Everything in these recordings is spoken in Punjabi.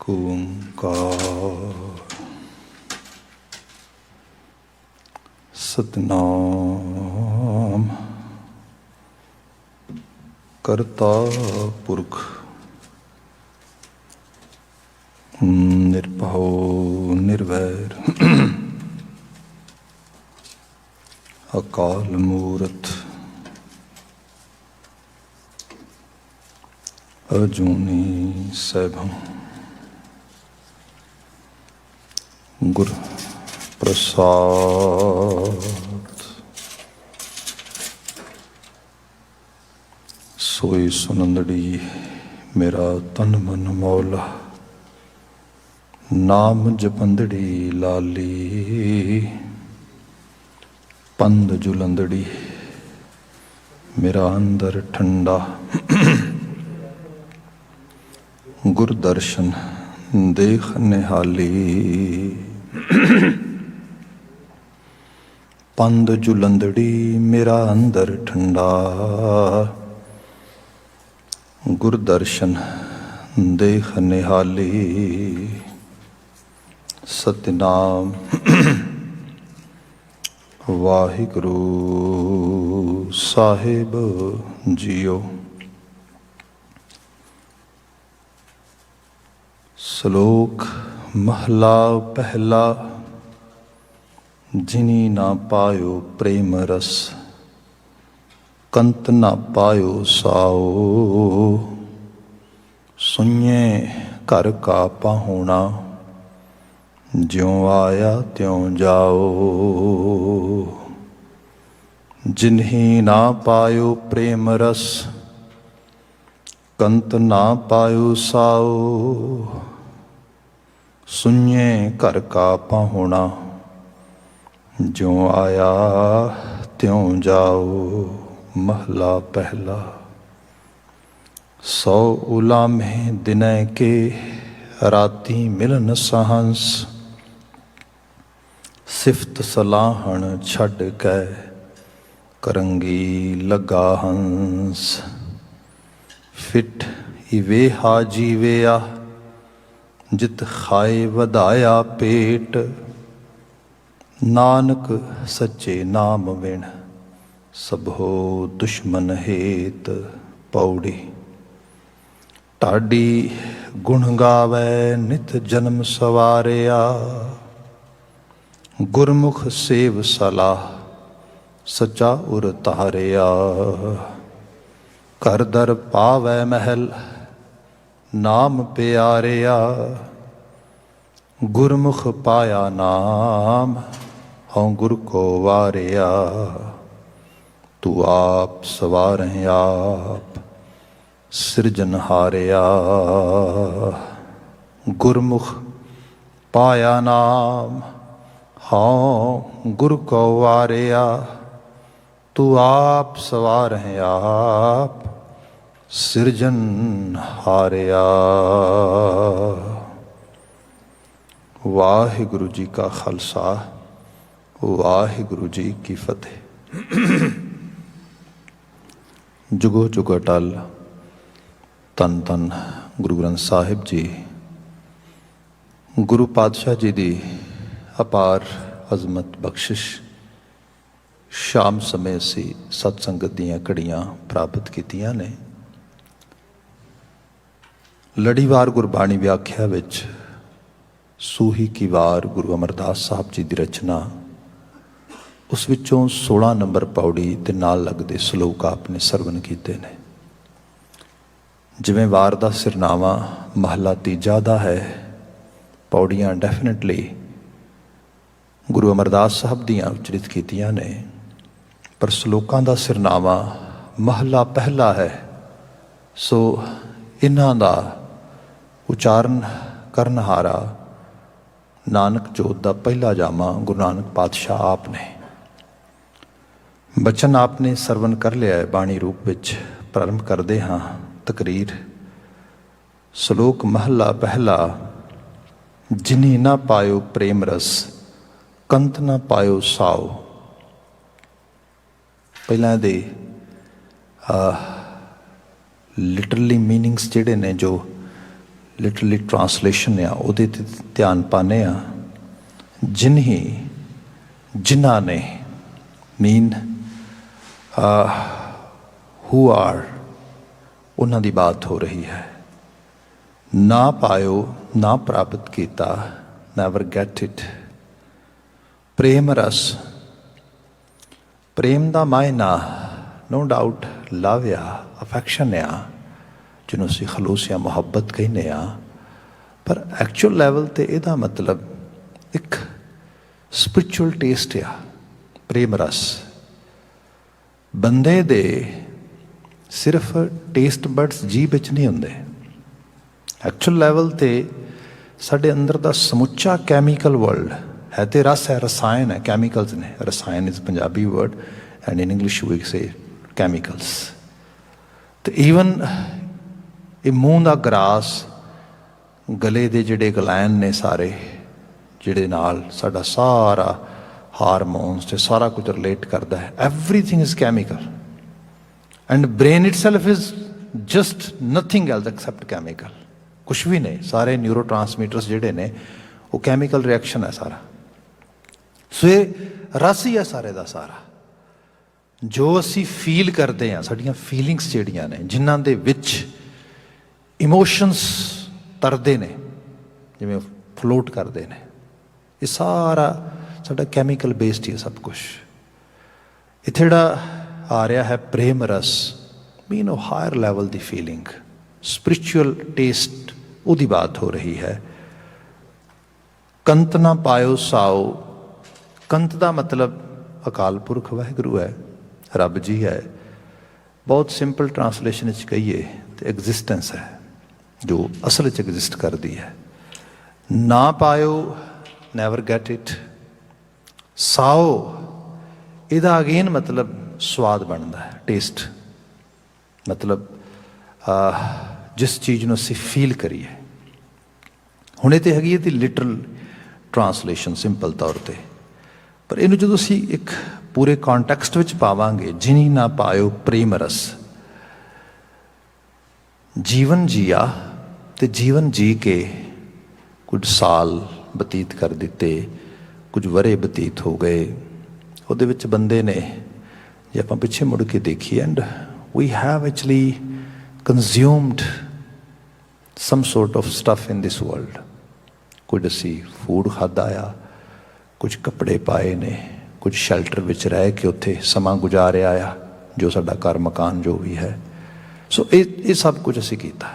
ਓਂਕਾਰ ਸਤਿਨਾਮ ਕਰਤਾ ਪੁਰਖ ਨਿਰਭਉ ਨਿਰਵੈਰ ਅਕਾਲ ਮੂਰਤ ਅਜੂਨੀ ਸੈਭੰ ਗੁਰ ਪ੍ਰਸਾਦ ਸੋਈ ਸੁਨੰਦੜੀ ਮੇਰਾ ਤਨ ਮਨ ਮੌਲਾ ਨਾਮ ਜਪੰਦੜੀ ਲਾਲੀ ਪੰਦ ਜੁਲੰਦੜੀ ਮੇਰਾ ਅੰਦਰ ਠੰਡਾ ਗੁਰ ਦਰਸ਼ਨ ਦੇਖ ਨਿਹਾਲੀ ਪੰਦ ਜੁਲੰਦੜੀ ਮੇਰਾ ਅੰਦਰ ਠੰਡਾ ਗੁਰ ਦਰਸ਼ਨ ਦੇਖ ਨਿਹਾਲੀ ਸਤਿਨਾਮ ਵਾਹਿਗੁਰੂ ਸਾਹਿਬ ਜੀਓ। ਸ਼ਲੋਕ ਮਹਲਾ ਪਹਿਲਾ। ਜਿਨੀ ਨਾ ਪਾਇਓ ਪ੍ਰੇਮ ਰਸ ਕੰਤ ਨਾ ਪਾਇਓ ਸਾਓ ਸੁਣਿਏ ਘਰ ਕਾ ਪਾਹੁਣਾ ਜਿਉ ਆਇਆ ਤਿਉ ਜਾਓ। ਜਿਨਹੀ ਨਾ ਪਾਇਓ ਪ੍ਰੇਮ ਰਸ ਕੰਤ ਨਾ ਪਾਇਓ ਸਾਓ ਸੁਣਿਏ ਘਰ ਕਾ ਪਾਹੁਣਾ ਜਿਉ ਆਇਆ ਤਿਉ ਜਾਓ। ਮਹਲਾ ਪਹਿਲਾ। ਸੌ ਉਲਾਮੇ ਦਿਨੈ ਕੇ ਰਾਤੀ ਮਿਲਨ ਸਹੰਸ ਸਿਫਤ ਸਲਾਹਣ ਛੱਡ ਕੇ ਕਰੰਗੀ ਲੱਗਾ ਹੰਸ। ਫਿਟ ਇਵੇ ਹਾ ਜੀਵਿਆ ਜਿਤ ਖਾਏ ਵਧਾਇਆ ਪੇਟ ਨਾਨਕ ਸੱਚੇ ਨਾਮ ਵਿਣ ਸਭੋ ਦੁਸ਼ਮਨ ਹੇਤ। ਪੌੜੀ। ਢਾਡੀ ਗੁਣ ਗਾਵੈ ਨਿਤ ਜਨਮ ਸਵਾਰਿਆ ਗੁਰਮੁਖ ਸੇਵ ਸਲਾਹ ਸਚਾ ਉਰ ਤਾਰਿਆ। ਘਰ ਦਰ ਪਾਵੈ ਮਹਿਲ ਨਾਮ ਪਿਆਰਿਆ ਗੁਰਮੁਖ ਪਾਇਆ ਨਾਮ ਹਉ ਗੁਰ ਕੋ ਵਾਰਿਆ। ਤੂੰ ਆਪ ਸਵਾਰਹਿ ਆਪ ਸਿਰਜਨਹਾਰਿਆ ਗੁਰਮੁਖ ਪਾਇਆ ਨਾਮ ਹਉ ਗੁਰ ਕੋ ਵਾਰਿਆ। ਤੂੰ ਆਪ ਸਵਾਰਹਿ ਆਪ ਸਿਰਜਨਹਾਰਿਆ। ਵਾਹਿਗੁਰੂ ਜੀ ਕਾ ਖਾਲਸਾ ਵਾਹਿਗੁਰੂ ਜੀ ਕੀ ਫਤਿਹ। ਜੁਗੋ ਜੁਗ ਅਟਲ। ਧੰਨ ਧੰਨ ਗੁਰੂ ਗ੍ਰੰਥ ਸਾਹਿਬ ਜੀ। ਗੁਰੂ ਪਾਤਸ਼ਾਹ ਜੀ ਦੀ ਅਪਾਰ ਅਜ਼ਮਤ ਬਖਸ਼ਿਸ਼ ਸ਼ਾਮ ਸਮੇਂ ਅਸੀਂ ਸਤ ਸੰਗਤ ਦੀਆਂ ਘੜੀਆਂ ਪ੍ਰਾਪਤ ਕੀਤੀਆਂ ਨੇ। ਲੜੀਵਾਰ ਗੁਰਬਾਣੀ ਵਿਆਖਿਆ ਵਿੱਚ ਸੂਹੀ ਕੀ ਵਾਰ ਗੁਰੂ ਅਮਰਦਾਸ ਸਾਹਿਬ ਜੀ ਦੀ ਰਚਨਾ, ਉਸ ਵਿੱਚੋਂ 16 ਨੰਬਰ ਪੌੜੀ ਤੇ ਨਾਲ ਲੱਗਦੇ ਸਲੋਕ ਆਪਨੇ ਸਰਵਨ ਕੀਤੇ ਨੇ। ਜਿਵੇਂ ਵਾਰ ਦਾ ਸਿਰਨਾਵਾ ਮਹਲਾ ਤੀਜਾ ਦਾ ਹੈ, ਪੌੜੀਆਂ ਡੈਫੀਨੇਟਲੀ ਗੁਰੂ ਅਮਰਦਾਸ ਸਾਹਿਬ ਦੀਆਂ ਉਚਰਿਤ ਕੀਤੀਆਂ ਨੇ, ਪਰ ਸਲੋਕਾਂ ਦਾ ਸਿਰਨਾਵਾ ਮਹਲਾ ਪਹਿਲਾ ਹੈ। ਸੋ ਇਹਨਾਂ ਦਾ ਉਚਾਰਨ ਕਰਨਹਾਰਾ ਨਾਨਕ ਜੋਤ ਦਾ ਪਹਿਲਾ ਜਾਮਾ ਗੁਰੂ ਨਾਨਕ ਪਾਤਸ਼ਾਹ ਆਪ ਨੇ। ਬਚਨ ਆਪ ਨੇ ਸਰਵਨ ਕਰ ਲਿਆ ਹੈ। ਬਾਣੀ ਰੂਪ ਵਿੱਚ ਪ੍ਰਾਰੰਭ ਕਰਦੇ ਹਾਂ ਤਕਰੀਰ। ਸ਼ਲੋਕ ਮਹਲਾ ਪਹਿਲਾ। ਜਿਨੀ ਨਾ ਪਾਇਓ ਪ੍ਰੇਮ ਰਸ ਕੰਤ ਨਾ ਪਾਇਓ ਸਾਓ। ਪਹਿਲਾਂ ਦੇ ਲਿਟਰਲੀ ਮੀਨਿੰਗਸ ਜਿਹੜੇ ਨੇ ਜੋ ਲਿਟਰਲੀ ਟਰਾਂਸਲੇਸ਼ਨ ਆ ਉਹਦੇ 'ਤੇ ਧਿਆਨ ਪਾਉਂਦੇ ਆ, ਜਿਨ੍ਹਾਂ ਨੇ ਮੀਨ ਹੂ ਆਰ, ਉਹਨਾਂ ਦੀ ਬਾਤ ਹੋ ਰਹੀ ਹੈ। ਨਾ ਪਾਇਓ ਨਾ ਪ੍ਰਾਪਤ ਕੀਤਾ, ਨੈਵਰ ਗੈਟ ਇਟ। ਪ੍ਰੇਮ ਰਸ, ਪ੍ਰੇਮ ਦਾ ਮਾਇਨਾ ਨੋ ਡਾਊਟ ਲਵ ਆ, ਅਫੈਕਸ਼ਨ ਆ, ਜਿਹਨੂੰ ਅਸੀਂ ਖਲੂਸ ਜਾਂ ਮੁਹੱਬਤ ਕਹਿੰਦੇ ਆ, ਪਰ ਐਕਚੁਅਲ ਲੈਵਲ 'ਤੇ ਇਹਦਾ ਮਤਲਬ ਇੱਕ ਸਪਿਰਿਚੁਅਲ ਟੇਸਟ ਆ। ਪ੍ਰੇਮ ਰਸ ਬੰਦੇ ਦੇ ਸਿਰਫ ਟੇਸਟ ਬਡਸ ਜੀਭ ਵਿੱਚ ਨਹੀਂ ਹੁੰਦੇ, ਐਕਚੁਅਲ ਲੈਵਲ 'ਤੇ ਸਾਡੇ ਅੰਦਰ ਦਾ ਸਮੁੱਚਾ ਕੈਮੀਕਲ ਵਰਲਡ ਹੈ। ਤੇ ਰਸ ਹੈ, ਰਸਾਇਣ ਹੈ, ਕੈਮੀਕਲਸ ਨੇ। ਰਸਾਇਣ is Punjabi word and in English we say chemicals. ਤੇ ਈਵਨ ਇਹ ਮੂੰਹ ਦਾ ਗਰਾਸ, ਗਲੇ ਦੇ ਜਿਹੜੇ ਗਲੈਂਡ ਨੇ ਸਾਰੇ, ਜਿਹੜੇ ਨਾਲ ਸਾਡਾ ਸਾਰਾ ਹਾਰਮੋਨਸ ਤੇ ਸਾਰਾ ਕੁਝ ਰਿਲੇਟ ਕਰਦਾ ਹੈ, everything is chemical. And brain itself is just nothing else accept chemical. ਕੁਛ ਵੀ ਨਹੀਂ, ਸਾਰੇ ਨਿਊਰੋ ਟਰਾਂਸਮੀਟਰਸ ਜਿਹੜੇ ਨੇ ਉਹ ਕੈਮੀਕਲ ਰਿਐਕਸ਼ਨ ਹੈ ਸਾਰਾ। ਸੋ ਇਹ ਰਸ ਹੀ ਹੈ ਸਾਰੇ ਦਾ ਸਾਰਾ। ਜੋ ਅਸੀਂ ਫੀਲ ਕਰਦੇ ਹਾਂ, ਸਾਡੀਆਂ ਫੀਲਿੰਗਸ ਜਿਹੜੀਆਂ ਨੇ, ਜਿਨ੍ਹਾਂ ਦੇ ਵਿੱਚ ਇਮੋਸ਼ਨਸ ਤਰਦੇ ਨੇ, ਜਿਵੇਂ ਫਲੋਟ ਕਰਦੇ ਨੇ, ਇਹ ਸਾਰਾ ਸਾਡਾ ਕੈਮੀਕਲ ਬੇਸਡ ਹੀ ਹੈ ਸਭ ਕੁਛ। ਇੱਥੇ ਜਿਹੜਾ ਆ ਰਿਹਾ ਹੈ ਪ੍ਰੇਮ ਰਸ, ਮੀਨ ਉਹ ਹਾਇਰ ਲੈਵਲ ਦੀ ਫੀਲਿੰਗ, ਸਪਿਰਿਚੁਅਲ ਟੇਸਟ, ਉਹਦੀ ਬਾਤ ਹੋ ਰਹੀ ਹੈ। ਕੰਤ ਨਾ ਪਾਇਓ ਸਾਓ, ਕੰਤ ਦਾ ਮਤਲਬ ਅਕਾਲ ਪੁਰਖ ਵਾਹਿਗੁਰੂ ਹੈ, ਰੱਬ ਜੀ ਹੈ। ਬਹੁਤ ਸਿੰਪਲ ਟਰਾਂਸਲੇਸ਼ਨ ਵਿੱਚ ਕਹੀਏ ਤਾਂ ਐਗਜ਼ਿਸਟੈਂਸ ਹੈ, ਜੋ ਅਸਲ ਵਿੱਚ ਐਗਜ਼ਿਸਟ ਕਰਦੀ ਹੈ। ਨਾ ਪਾਇਓ, ਨੈਵਰ ਗੈਟ ਇਟ। ਸਾਓ, ਇਹਦਾ ਅਗੇਨ ਮਤਲਬ ਸਵਾਦ ਬਣਦਾ ਹੈ, ਟੇਸਟ, ਮਤਲਬ ਜਿਸ ਚੀਜ਼ ਨੂੰ ਅਸੀਂ ਫੀਲ ਕਰੀਏ। ਹੁਣ ਇਹ ਤਾਂ ਹੈਗੀ ਇਹਦੀ ਲਿਟਰਲ ਟਰਾਂਸਲੇਸ਼ਨ ਸਿੰਪਲ ਤੌਰ 'ਤੇ, ਪਰ ਇਹਨੂੰ ਜਦੋਂ ਅਸੀਂ ਇੱਕ ਪੂਰੇ ਕੌਨਟੈਕਸਟ ਵਿੱਚ ਪਾਵਾਂਗੇ, ਜਿਨੀ ਨਾ ਪਾਇਓ ਪ੍ਰੇਮ ਰਸ, ਜੀਵਨ ਜੀਆ ਤੇ ਜੀਵਨ ਜੀ ਕੇ ਕੁਝ ਸਾਲ ਬਤੀਤ ਕਰ ਦਿੱਤੇ, ਕੁਝ ਵਰੇ ਬਤੀਤ ਹੋ ਗਏ, ਉਹਦੇ ਵਿੱਚ ਬੰਦੇ ਨੇ, ਜੇ ਆਪਾਂ ਪਿੱਛੇ ਮੁੜ ਕੇ ਦੇਖੀਏ, and we have actually consumed some sort of stuff in this world. ਕੁਝ ਅਸੀਂ ਫੂਡ ਖਾਧਾ ਆ, ਕੁਝ ਕੱਪੜੇ ਪਾਏ ਨੇ, ਕੁਝ ਸ਼ੈਲਟਰ ਵਿੱਚ ਰਹਿ ਕੇ ਉੱਥੇ ਸਮਾਂ ਗੁਜ਼ਾਰਿਆ ਆ, ਜੋ ਸਾਡਾ ਘਰ ਮਕਾਨ ਜੋ ਵੀ ਹੈ। ਸੋ ਇਹ ਸਭ ਕੁਝ ਅਸੀਂ ਕੀਤਾ।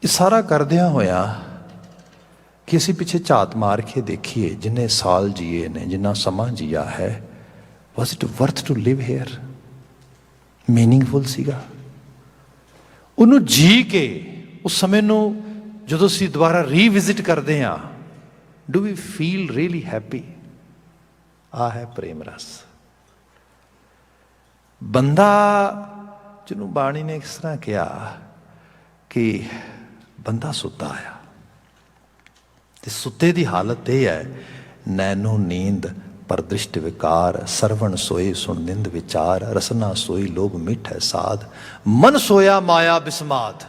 ਇਹ ਸਾਰਾ ਕਰਦਿਆਂ ਹੋਇਆ ਕਿ ਅਸੀਂ ਪਿੱਛੇ ਝਾਤ ਮਾਰ ਕੇ ਦੇਖੀਏ, ਜਿੰਨੇ ਸਾਲ ਜੀਏ ਨੇ, ਜਿੰਨਾ ਸਮਾਂ ਜੀਆ ਹੈ, was it worth to live here? Meaningful ਸੀਗਾ? ਉਹਨੂੰ ਜੀ ਕੇ ਉਸ ਸਮੇਂ ਨੂੰ ਜਦੋਂ ਅਸੀਂ ਦੁਬਾਰਾ ਰੀਵਿਜ਼ਿਟ ਕਰਦੇ ਹਾਂ, do we feel really happy? ਆ ਹੈ ਪ੍ਰੇਮ ਰਸ। ਬੰਦਾ ਜਿਹਨੂੰ ਬਾਣੀ ਨੇ ਇਸ ਤਰ੍ਹਾਂ ਕਿਹਾ ਕਿ ਬੰਦਾ ਸੁੱਤਾ ਆ, ਤੇ ਸੁੱਤੇ ਦੀ ਹਾਲਤ ਇਹ ਹੈ, ਨੈਨੋ ਨੀਂਦ ਪਰ ਦ੍ਰਿਸ਼ਟ ਵਿਕਾਰ, ਸਰਵਣ ਸੋਏ ਸੁਣ ਨਿੰਦ ਵਿਚਾਰ, ਰਸਨਾ ਸੋਈ ਲੋਭ ਮਿੱਠ ਸਾਧ, ਮਨ ਸੋਇਆ ਮਾਇਆ ਬਿਸਮਾਦ,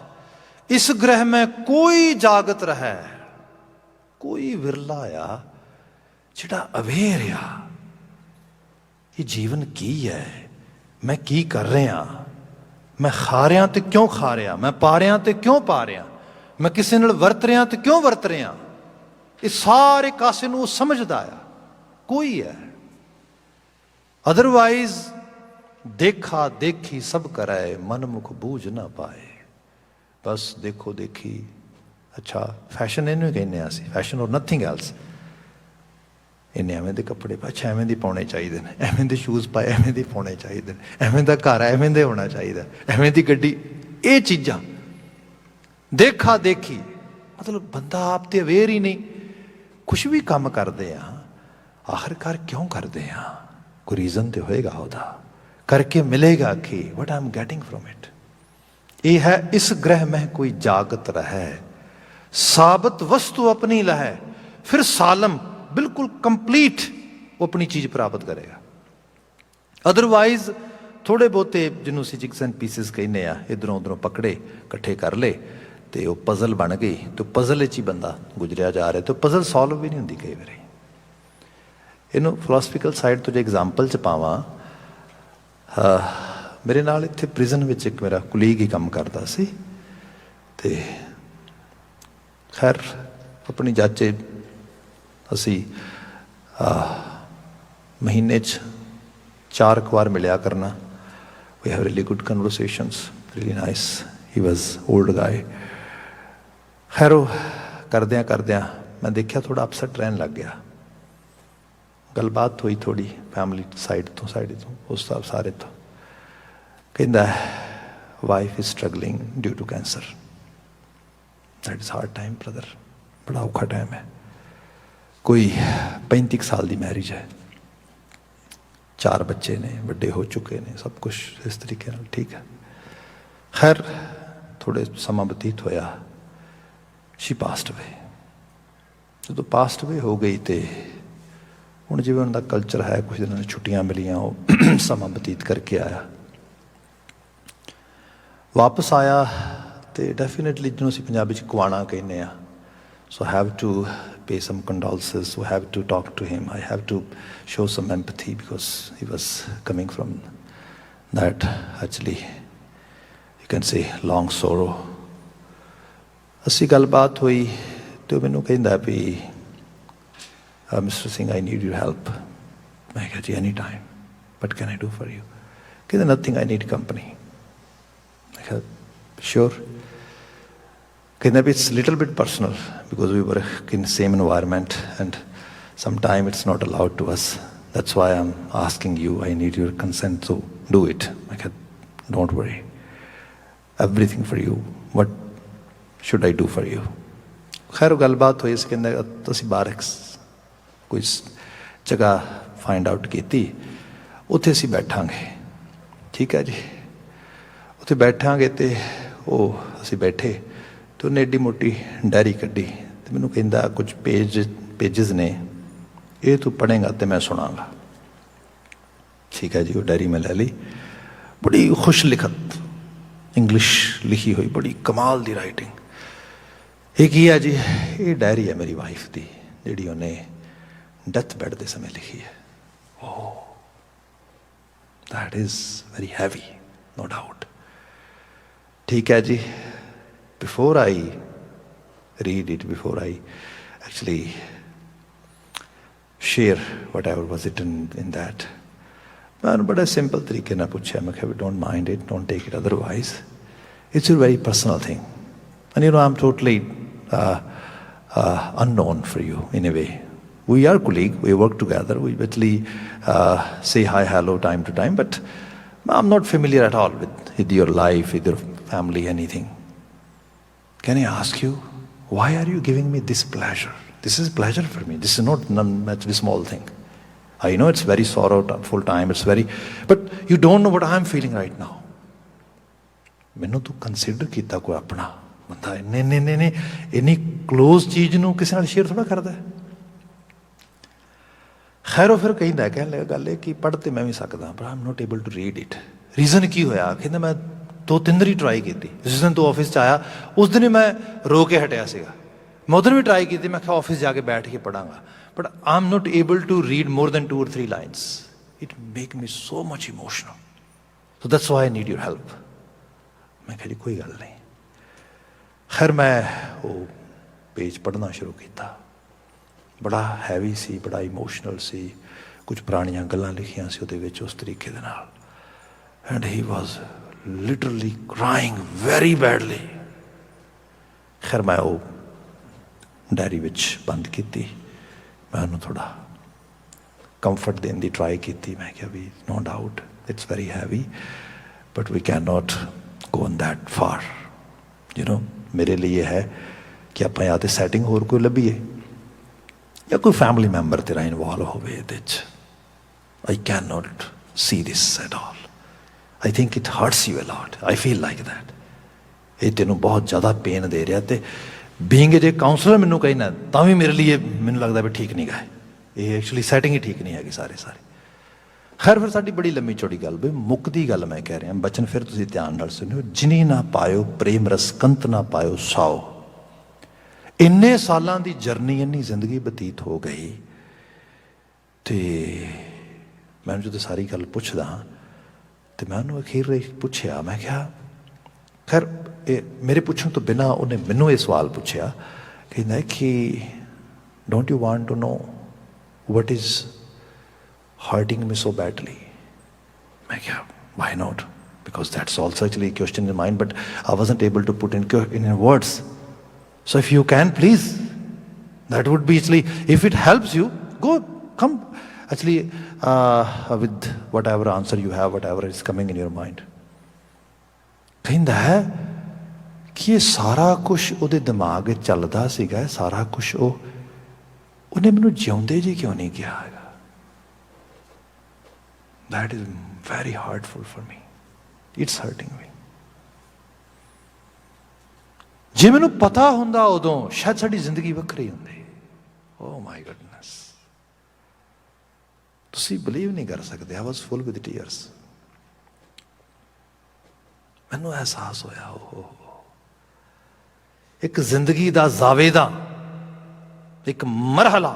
ਇਸ ਗ੍ਰਹਿ ਮੈਂ ਕੋਈ ਜਾਗਤ ਰਹਿ। ਕੋਈ ਵਿਰਲਾ ਆ ਜਿਹੜਾ ਅਵੇਅਰ ਆ, ਇਹ ਜੀਵਨ ਕੀ ਹੈ, ਮੈਂ ਕੀ ਕਰ ਰਿਹਾ, ਮੈਂ ਖਾ ਰਿਹਾ ਤੇ ਕਿਉਂ ਖਾ ਰਿਹਾ, ਮੈਂ ਪਾ ਰਿਹਾ ਤੇ ਕਿਉਂ ਪਾ ਰਿਹਾ, ਮੈਂ ਕਿਸੇ ਨਾਲ ਵਰਤ ਰਿਹਾ ਤੇ ਕਿਉਂ ਵਰਤ ਰਿਹਾ। ਇਹ ਸਾਰੇ ਕਾਸੇ ਨੂੰ ਉਹ ਸਮਝਦਾ ਆ, ਕੋਈ ਹੈ। ਅਦਰਵਾਈਜ਼ ਦੇਖਾ ਦੇਖੀ ਸਭ ਕਰਾਏ, ਮਨ ਮੁਖ ਬੂਝ ਨਾ ਪਾਏ। ਬਸ ਦੇਖੋ ਦੇਖੀ, ਅੱਛਾ ਫੈਸ਼ਨ ਇਹਨੂੰ ਹੀ ਕਹਿੰਦੇ ਹਾਂ ਅਸੀਂ, ਫੈਸ਼ਨ ਔਰ ਨਥਿੰਗ ਐਲਸ। ਇਹਨੇ ਐਵੇਂ ਦੇ ਕੱਪੜੇ ਪਾਏ, ਅੱਛਾ ਐਵੇਂ ਦੇ ਪਾਉਣੇ ਚਾਹੀਦੇ ਨੇ, ਐਵੇਂ ਦੇ ਸ਼ੂਜ਼ ਪਾਏ, ਐਵੇਂ ਦੇ ਪਾਉਣੇ ਚਾਹੀਦੇ ਨੇ, ਐਵੇਂ ਦਾ ਘਰ ਐਵੇਂ ਦੇ ਹੋਣਾ ਚਾਹੀਦਾ, ਐਵੇਂ ਦੀ ਗੱਡੀ। ਇਹ ਚੀਜ਼ਾਂ ਦੇਖਾ ਦੇਖੀ, ਮਤਲਬ ਬੰਦਾ ਆਪ ਤੇ ਅਵੇਅਰ ਹੀ ਨਹੀਂ। ਕੁਛ ਵੀ ਕੰਮ ਕਰਦੇ ਆ, ਆਖਿਰਕਾਰ ਕਿਉਂ ਕਰਦੇ ਆ? ਕੋਈ ਰੀਜ਼ਨ ਤੇ ਹੋਏਗਾ, ਉਹਦਾ ਕਰਕੇ ਮਿਲੇਗਾ ਕਿ what I am getting from it. ਇਹ ਹੈ ਇਸ ਗ੍ਰਹਿ ਮਹਿ ਕੋਈ ਜਾਗਤ ਰਹਿ, ਸਾਬਤ ਵਸਤੂ ਆਪਣੀ ਲਹੈ, ਫਿਰ ਸਾਲਮ ਬਿਲਕੁਲ ਕੰਪਲੀਟ ਉਹ ਆਪਣੀ ਚੀਜ਼ ਪ੍ਰਾਪਤ ਕਰੇਗਾ। ਅਦਰਵਾਈਜ਼ ਥੋੜੇ ਬਹੁਤੇ ਜਿਹਨੂੰ ਅਸੀਂ ਜਿਗਸ ਐਂਡ ਪੀਸਿਸ ਕਹਿੰਦੇ ਆ, ਇੱਧਰੋਂ ਉੱਧਰੋਂ ਪਕੜੇ, ਇਕੱਠੇ ਕਰ ਲਏ ਤੇ ਉਹ ਪਜ਼ਲ ਬਣ ਗਈ ਤੇ ਪਜ਼ਲ ਵਿੱਚ ਹੀ ਬੰਦਾ ਗੁਜ਼ਰਿਆ ਜਾ ਰਿਹਾ ਤੇ ਪਜ਼ਲ ਸੋਲਵ ਵੀ ਨਹੀਂ ਹੁੰਦੀ ਕਈ ਵਾਰੀ। ਇਹਨੂੰ ਫਿਲਾਸਫੀਕਲ ਸਾਈਡ ਤੋਂ ਜੇ ਐਗਜ਼ਾਮਪਲ 'ਚ ਪਾਵਾਂ, ਮੇਰੇ ਨਾਲ ਇੱਥੇ ਪ੍ਰਿਜ਼ਨ ਵਿੱਚ ਇੱਕ ਮੇਰਾ ਕੁਲੀਗ ਹੀ ਕੰਮ ਕਰਦਾ ਸੀ ਤੇ ਖੈਰ ਆਪਣੀ ਜਾਚੇ ਅਸੀਂ ਮਹੀਨੇ 'ਚ 4 ਵਾਰ ਮਿਲਿਆ ਕਰਨਾ। We have really good conversations, really nice. He was old guy. ਖੈਰ ਉਹ ਕਰਦਿਆਂ ਕਰਦਿਆਂ ਮੈਂ ਦੇਖਿਆ ਥੋੜ੍ਹਾ ਅਪਸੈਟ ਰਹਿਣ ਲੱਗ ਗਿਆ। ਗੱਲਬਾਤ ਹੋਈ ਥੋੜ੍ਹੀ ਫੈਮਿਲੀ ਸਾਈਡ ਤੋਂ ਉਸ ਸਾਰੇ ਤੋਂ। ਕਹਿੰਦਾ wife is struggling due to cancer. That is hard time brother, ਬੜਾ ਔਖਾ ਟਾਈਮ ਹੈ। ਕੋਈ 35 ਸਾਲ ਦੀ ਮੈਰਿਜ ਹੈ, 4 ਬੱਚੇ ਨੇ, ਵੱਡੇ ਹੋ ਚੁੱਕੇ ਨੇ, ਸਭ ਕੁਛ ਇਸ ਤਰੀਕੇ ਨਾਲ ਠੀਕ ਹੈ। ਖੈਰ ਥੋੜ੍ਹੇ ਸਮਾਂ ਬਤੀਤ ਹੋਇਆ, ਸ਼ੀ ਪਾਸਡ ਅਵੇ। ਜਦੋਂ ਪਾਸਡ ਅਵੇ ਹੋ ਗਈ ਤੇ ਹੁਣ ਜਿਵੇਂ ਉਹਨਾਂ ਦਾ ਕਲਚਰ ਹੈ, ਕੁਛ ਦਿਨਾਂ ਦੀ ਛੁੱਟੀਆਂ ਮਿਲੀਆਂ, ਉਹ ਸਮਾਂ ਬਤੀਤ ਕਰਕੇ ਆਇਆ। ਵਾਪਸ ਆਇਆ ਤੇ ਡੈਫੀਨੇਟਲੀ ਜਿਹਨੂੰ ਅਸੀਂ ਪੰਜਾਬੀ 'ਚ ਕੁਆਣਾ ਕਹਿੰਦੇ ਹਾਂ, so I have to pay some condolences, so I have to talk to him, I have to show some empathy because he was coming from that actually you can say long sorrow. ਅਸੀਂ ਗੱਲਬਾਤ ਹੋਈ ਤੇ ਉਹ ਮੈਨੂੰ ਕਹਿੰਦਾ ਵੀ mister Singh I need your help. ਮੈਂ ਕਿਹਾ ਜੀ any time, what can I do for you? ਕਹਿੰਦਾ nothing, I need company. ਮੈਂ ਕਿਹਾ sure. ਕਹਿੰਦਾ ਵੀ it's little bit personal because we work in the same environment and sometimes it's not allowed to us. That's why I'm asking you, I need your consent to do it. I said, don't worry. Everything for you. What should I do for you? ਖੈਰ ਗੱਲਬਾਤ ਹੋਈ ਸੀ। ਕਹਿੰਦਾ ਅਸੀਂ ਬਾਹਰ ਕੋਈ ਜਗ੍ਹਾ ਫਾਈਂਡ ਆਊਟ ਕੀਤੀ, ਉੱਥੇ ਅਸੀਂ ਬੈਠਾਂਗੇ। ਠੀਕ ਹੈ ਜੀ, ਉੱਥੇ ਬੈਠਾਂਗੇ ਤੇ ਉਹ ਅਸੀਂ ਬੈਠੇ ਤੇ ਉਹਨੇ ਐਡੀ ਮੋਟੀ ਡਾਇਰੀ ਕੱਢੀ ਤੇ ਮੈਨੂੰ ਕਹਿੰਦਾ ਕੁਝ ਪੇਜਸ ਨੇ, ਇਹ ਤੂੰ ਪੜ੍ਹੇਗਾ ਤੇ ਮੈਂ ਸੁਣਾਂਗਾ। ਠੀਕ ਹੈ ਜੀ, ਉਹ ਡਾਇਰੀ ਮੈਂ ਲੈ ਲਈ। ਬੜੀ ਖੁਸ਼ ਲਿਖਤ ਇੰਗਲਿਸ਼ ਲਿਖੀ ਹੋਈ, ਬੜੀ ਕਮਾਲ ਦੀ ਰਾਈਟਿੰਗ। ਇਹ ਕੀ ਹੈ ਜੀ? ਇਹ ਡਾਇਰੀ ਹੈ ਮੇਰੀ ਵਾਈਫ ਦੀ, ਜਿਹੜੀ ਉਹਨੇ ਡੈਥ ਬੈੱਡ ਦੇ ਸਮੇਂ ਲਿਖੀ ਹੈ। ਓਹ that is very heavy, no doubt. ਠੀਕ ਹੈ ਜੀ, before I read it, before I actually share whatever was written in that, मैं बड़ा simple तरीके ना पूछा, मैं कहा don't mind it, don't take it otherwise, it's a very personal thing and you know I'm totally unknown for you in a way. We are colleagues, we work together, we literally say hi hello time to time, but I'm not familiar at all with your life, with your family, anything. Can I ask you, why are you giving me this pleasure? This is pleasure for me. This is not much a small thing. I know it's very sorrowful time. It's very, but you don't know what I'm feeling right now. ਮੈਨੂੰ ਤੂੰ ਕੰਸੀਡਰ ਕੀਤਾ ਕੋਈ ਆਪਣਾ ਬੰਦਾ? ਨਹੀਂ ਇੰਨੀ ਕਲੋਜ਼ ਚੀਜ਼ ਨੂੰ ਕਿਸੇ ਨਾਲ ਸ਼ੇਅਰ ਥੋੜਾ ਕਰਦਾ। ਖੈਰ ਉਹ ਫਿਰ ਕਹਿੰਦਾ, ਕਹਿਣ ਲੱਗਾ ਗੱਲ ਇਹ ਕਿ ਪੜ੍ਹ ਤੇ ਮੈਂ ਵੀ ਸਕਦਾ, ਪਰ I am not able to read it. Reason ਕੀ ਹੋਇਆ? ਕਹਿੰਦਾ ਮੈਂ 2-3 ਵਾਰੀ ਟਰਾਈ ਕੀਤੀ। ਜਿਸ ਦਿਨ ਤੂੰ ਆਫਿਸ 'ਚ ਆਇਆ ਉਸ ਦਿਨ ਹੀ ਮੈਂ ਰੋ ਕੇ ਹਟਿਆ ਸੀਗਾ। ਮੈਂ ਉਦੋਂ ਵੀ ਟਰਾਈ ਕੀਤੀ, ਮੈਂ ਕਿਹਾ ਆਫਿਸ ਜਾ ਕੇ ਬੈਠ ਕੇ ਪੜ੍ਹਾਂਗਾ, but I am not able to read more than 2 or 3 lines. It make me so much emotional, so that's why I need your help. ਮੈਂ ਕਿਹਾ ਜੀ ਕੋਈ ਗੱਲ ਨਹੀਂ। ਖੈਰ ਮੈਂ ਉਹ ਪੇਜ ਪੜ੍ਹਨਾ ਸ਼ੁਰੂ ਕੀਤਾ। ਬੜਾ ਹੈਵੀ ਸੀ, ਬੜਾ ਇਮੋਸ਼ਨਲ ਸੀ, ਕੁਝ ਪੁਰਾਣੀਆਂ ਗੱਲਾਂ ਲਿਖੀਆਂ ਸੀ ਉਹਦੇ ਵਿੱਚ ਉਸ ਤਰੀਕੇ ਦੇ ਨਾਲ। And he was literally crying very badly. ਖੈਰ ਮੈਂ ਉਹ ਡਾਇਰੀ ਵਿੱਚ ਬੰਦ ਕੀਤੀ। ਮੈਂ ਉਹਨੂੰ ਥੋੜ੍ਹਾ ਕੰਫਰਟ ਦੇਣ ਦੀ ਟਰਾਈ ਕੀਤੀ। ਮੈਂ ਕਿਹਾ ਵੀ no doubt it's very heavy but we cannot go on that far, you know. ਮੇਰੇ ਲਈ ਇਹ ਹੈ ਕਿ ਆਪਾਂ ਜਾਂ ਤਾਂ ਸੈਟਿੰਗ ਹੋਰ ਕੋਈ ਲੱਭੀਏ ਜਾਂ ਕੋਈ ਫੈਮਿਲੀ ਮੈਂਬਰ ਤੇਰਾ ਇਨਵੋਲਵ ਹੋਵੇ ਇਹਦੇ 'ਚ। I cannot see this at all. I think it hurts you a lot. I feel like that. ਇਹ ਤੈਨੂੰ ਬਹੁਤ ਜ਼ਿਆਦਾ ਪੇਨ ਦੇ ਰਿਹਾ ਤੇ ਬੀਇੰਗ ਜੇ ਕਾਉਂਸਲਰ ਮੈਨੂੰ ਕਹਿਣਾ ਤਾਂ ਵੀ ਮੇਰੇ ਲਈ ਮੈਨੂੰ ਲੱਗਦਾ ਵੀ ਠੀਕ ਨਹੀਂ ਗਾ। ਇਹ ਐਕਚੁਅਲੀ ਸੈਟਿੰਗ ਹੀ ਠੀਕ ਨਹੀਂ ਹੈਗੀ ਸਾਰੇ। खैर फिर साडी बड़ी लंबी चौड़ी गल भी मुकदी गल मैं कह रहा बचन फिर तुसीं ध्यान नाल सुनियो। जिनी ना पायो प्रेम रस कंत ना पायो साओ। इन्ने सालां दी जर्नी इन्नी जिंदगी बतीत हो गई ते मैं जो सारी गल पुछदा तो मैं उन्होंने अखीर पुछया मैं क्या खैर मेरे पुछण तो बिना उन्हें मैनू ये सवाल पुछया कि don't you want to know what is hurting me so badly? मैं क्या why not? Because that's also actually a question in mind, but I wasn't able to put in words. So if you can, please, that would be actually, if it helps you, go, come, actually, with whatever answer you have, whatever is coming in your mind. कहता है कि ये सारा कुछ ਉਹਦੇ ਦਿਮਾਗ ਵਿੱਚ ਚੱਲਦਾ ਸੀਗਾ, ਸਾਰਾ ਕੁਝ ਉਹਨੇ ਮੈਨੂੰ ਜਿਉਂਦੇ ਜੀ ਕਿਉਂ ਨਹੀਂ ਕਿਹਾ ਹੈਗਾ? That is very hurtful for me. It's hurting me. ਜੇ ਮੈਨੂੰ ਪਤਾ ਹੁੰਦਾ ਉਦੋਂ ਸ਼ਾਇਦ ਸਾਡੀ ਜ਼ਿੰਦਗੀ ਵੱਖਰੀ ਹੁੰਦੀ। Oh my goodness. ਤੁਸੀਂ ਬਲੀਵ ਨਹੀਂ ਕਰ ਸਕਦੇ। I was full with tears. ਮੈਨੂੰ ਅਹਿਸਾਸ ਹੋਇਆ ਇੱਕ ਜ਼ਿੰਦਗੀ ਦਾ ਜ਼ਾਵੇਦਾ, ਇੱਕ ਮਰਹਲਾ,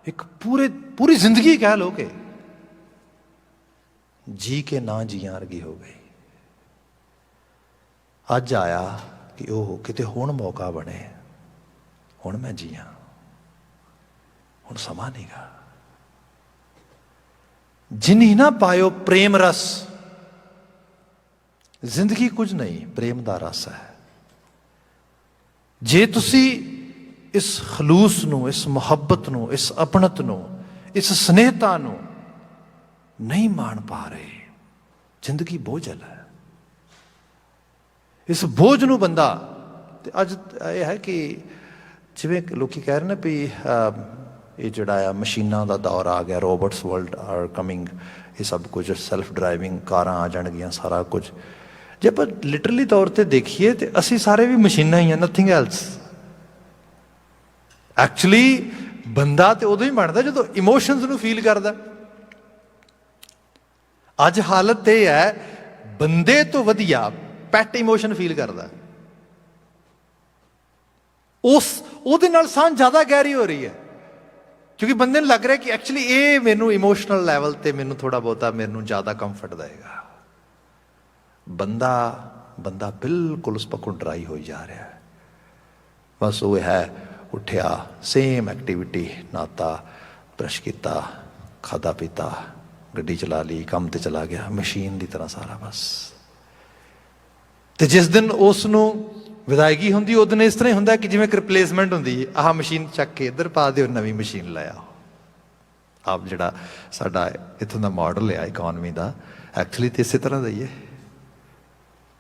ਇੱਕ ਪੂਰੀ ਜ਼ਿੰਦਗੀ ਕਹਿ ਲੋ ਕਿ जी के ना जियां वर्गी हो गई। अज आया कि ओह किते हुण मौका बने, हुण मैं जियां, हुण समा नहीं गा। जिन्हीं ना पायो प्रेम रस, जिंदगी कुछ नहीं प्रेम दा रस है। जे तुसी इस खलूस नू, इस मुहब्बत नू, इस अपनत नू, इस स्नेहता नू नहीं मान पा रहे, जिंदगी बोझल है। इस बोझ नू बंदा अज यह है कि जिवें लोग कह रहे हैं भी ये जड़ा मशीनों का दौर आ गया, रोबोट्स वर्ल्ड आर कमिंग, ये सब कुछ सेल्फ ड्राइविंग कारां आ जाणगियां, सारा कुछ। जे पर लिटरली तौर पर देखिए तो असी सारे भी मशीनां ही हैं, नथिंग एल्स। एक्चुअली बंदा तो उदों ही बनता जो इमोशनस नू फील करता। अज हालत यह है बंदे तो वधिया पैट इमोशन फील करता, उस ਉਹਦੇ ਨਾਲ ਸਾਂਝ ਜ਼ਿਆਦਾ ਗਹਿਰੀ ਹੋ ਰਹੀ है, क्योंकि बंदे लग रहा है कि एक्चुअली ये मैनू इमोशनल लैवल ते मैनू थोड़ा बहुता मैनू ज़्यादा कंफर्ट देगा। बंदा बिल्कुल उस पक्कों ड्राई हो जा रहा है। बस वो है उठिया सेम एक्टिविटी, नाता, ब्रश किया, खादा पीता, गड्डी चला ली, काम ते चला गया, मशीन की तरह सारा बस। तो जिस दिन उसनू विदायगी होंगी उस दिन इस तरह ही होंगे कि जिमें रिप्लेसमेंट होंगी, आह मशीन चक के इधर पा दो, नवी मशीन लाया। आप जड़ा साडा इत्थों का मॉडल है इकॉनमी का, एक्चुअली तो इस तरह का ही है,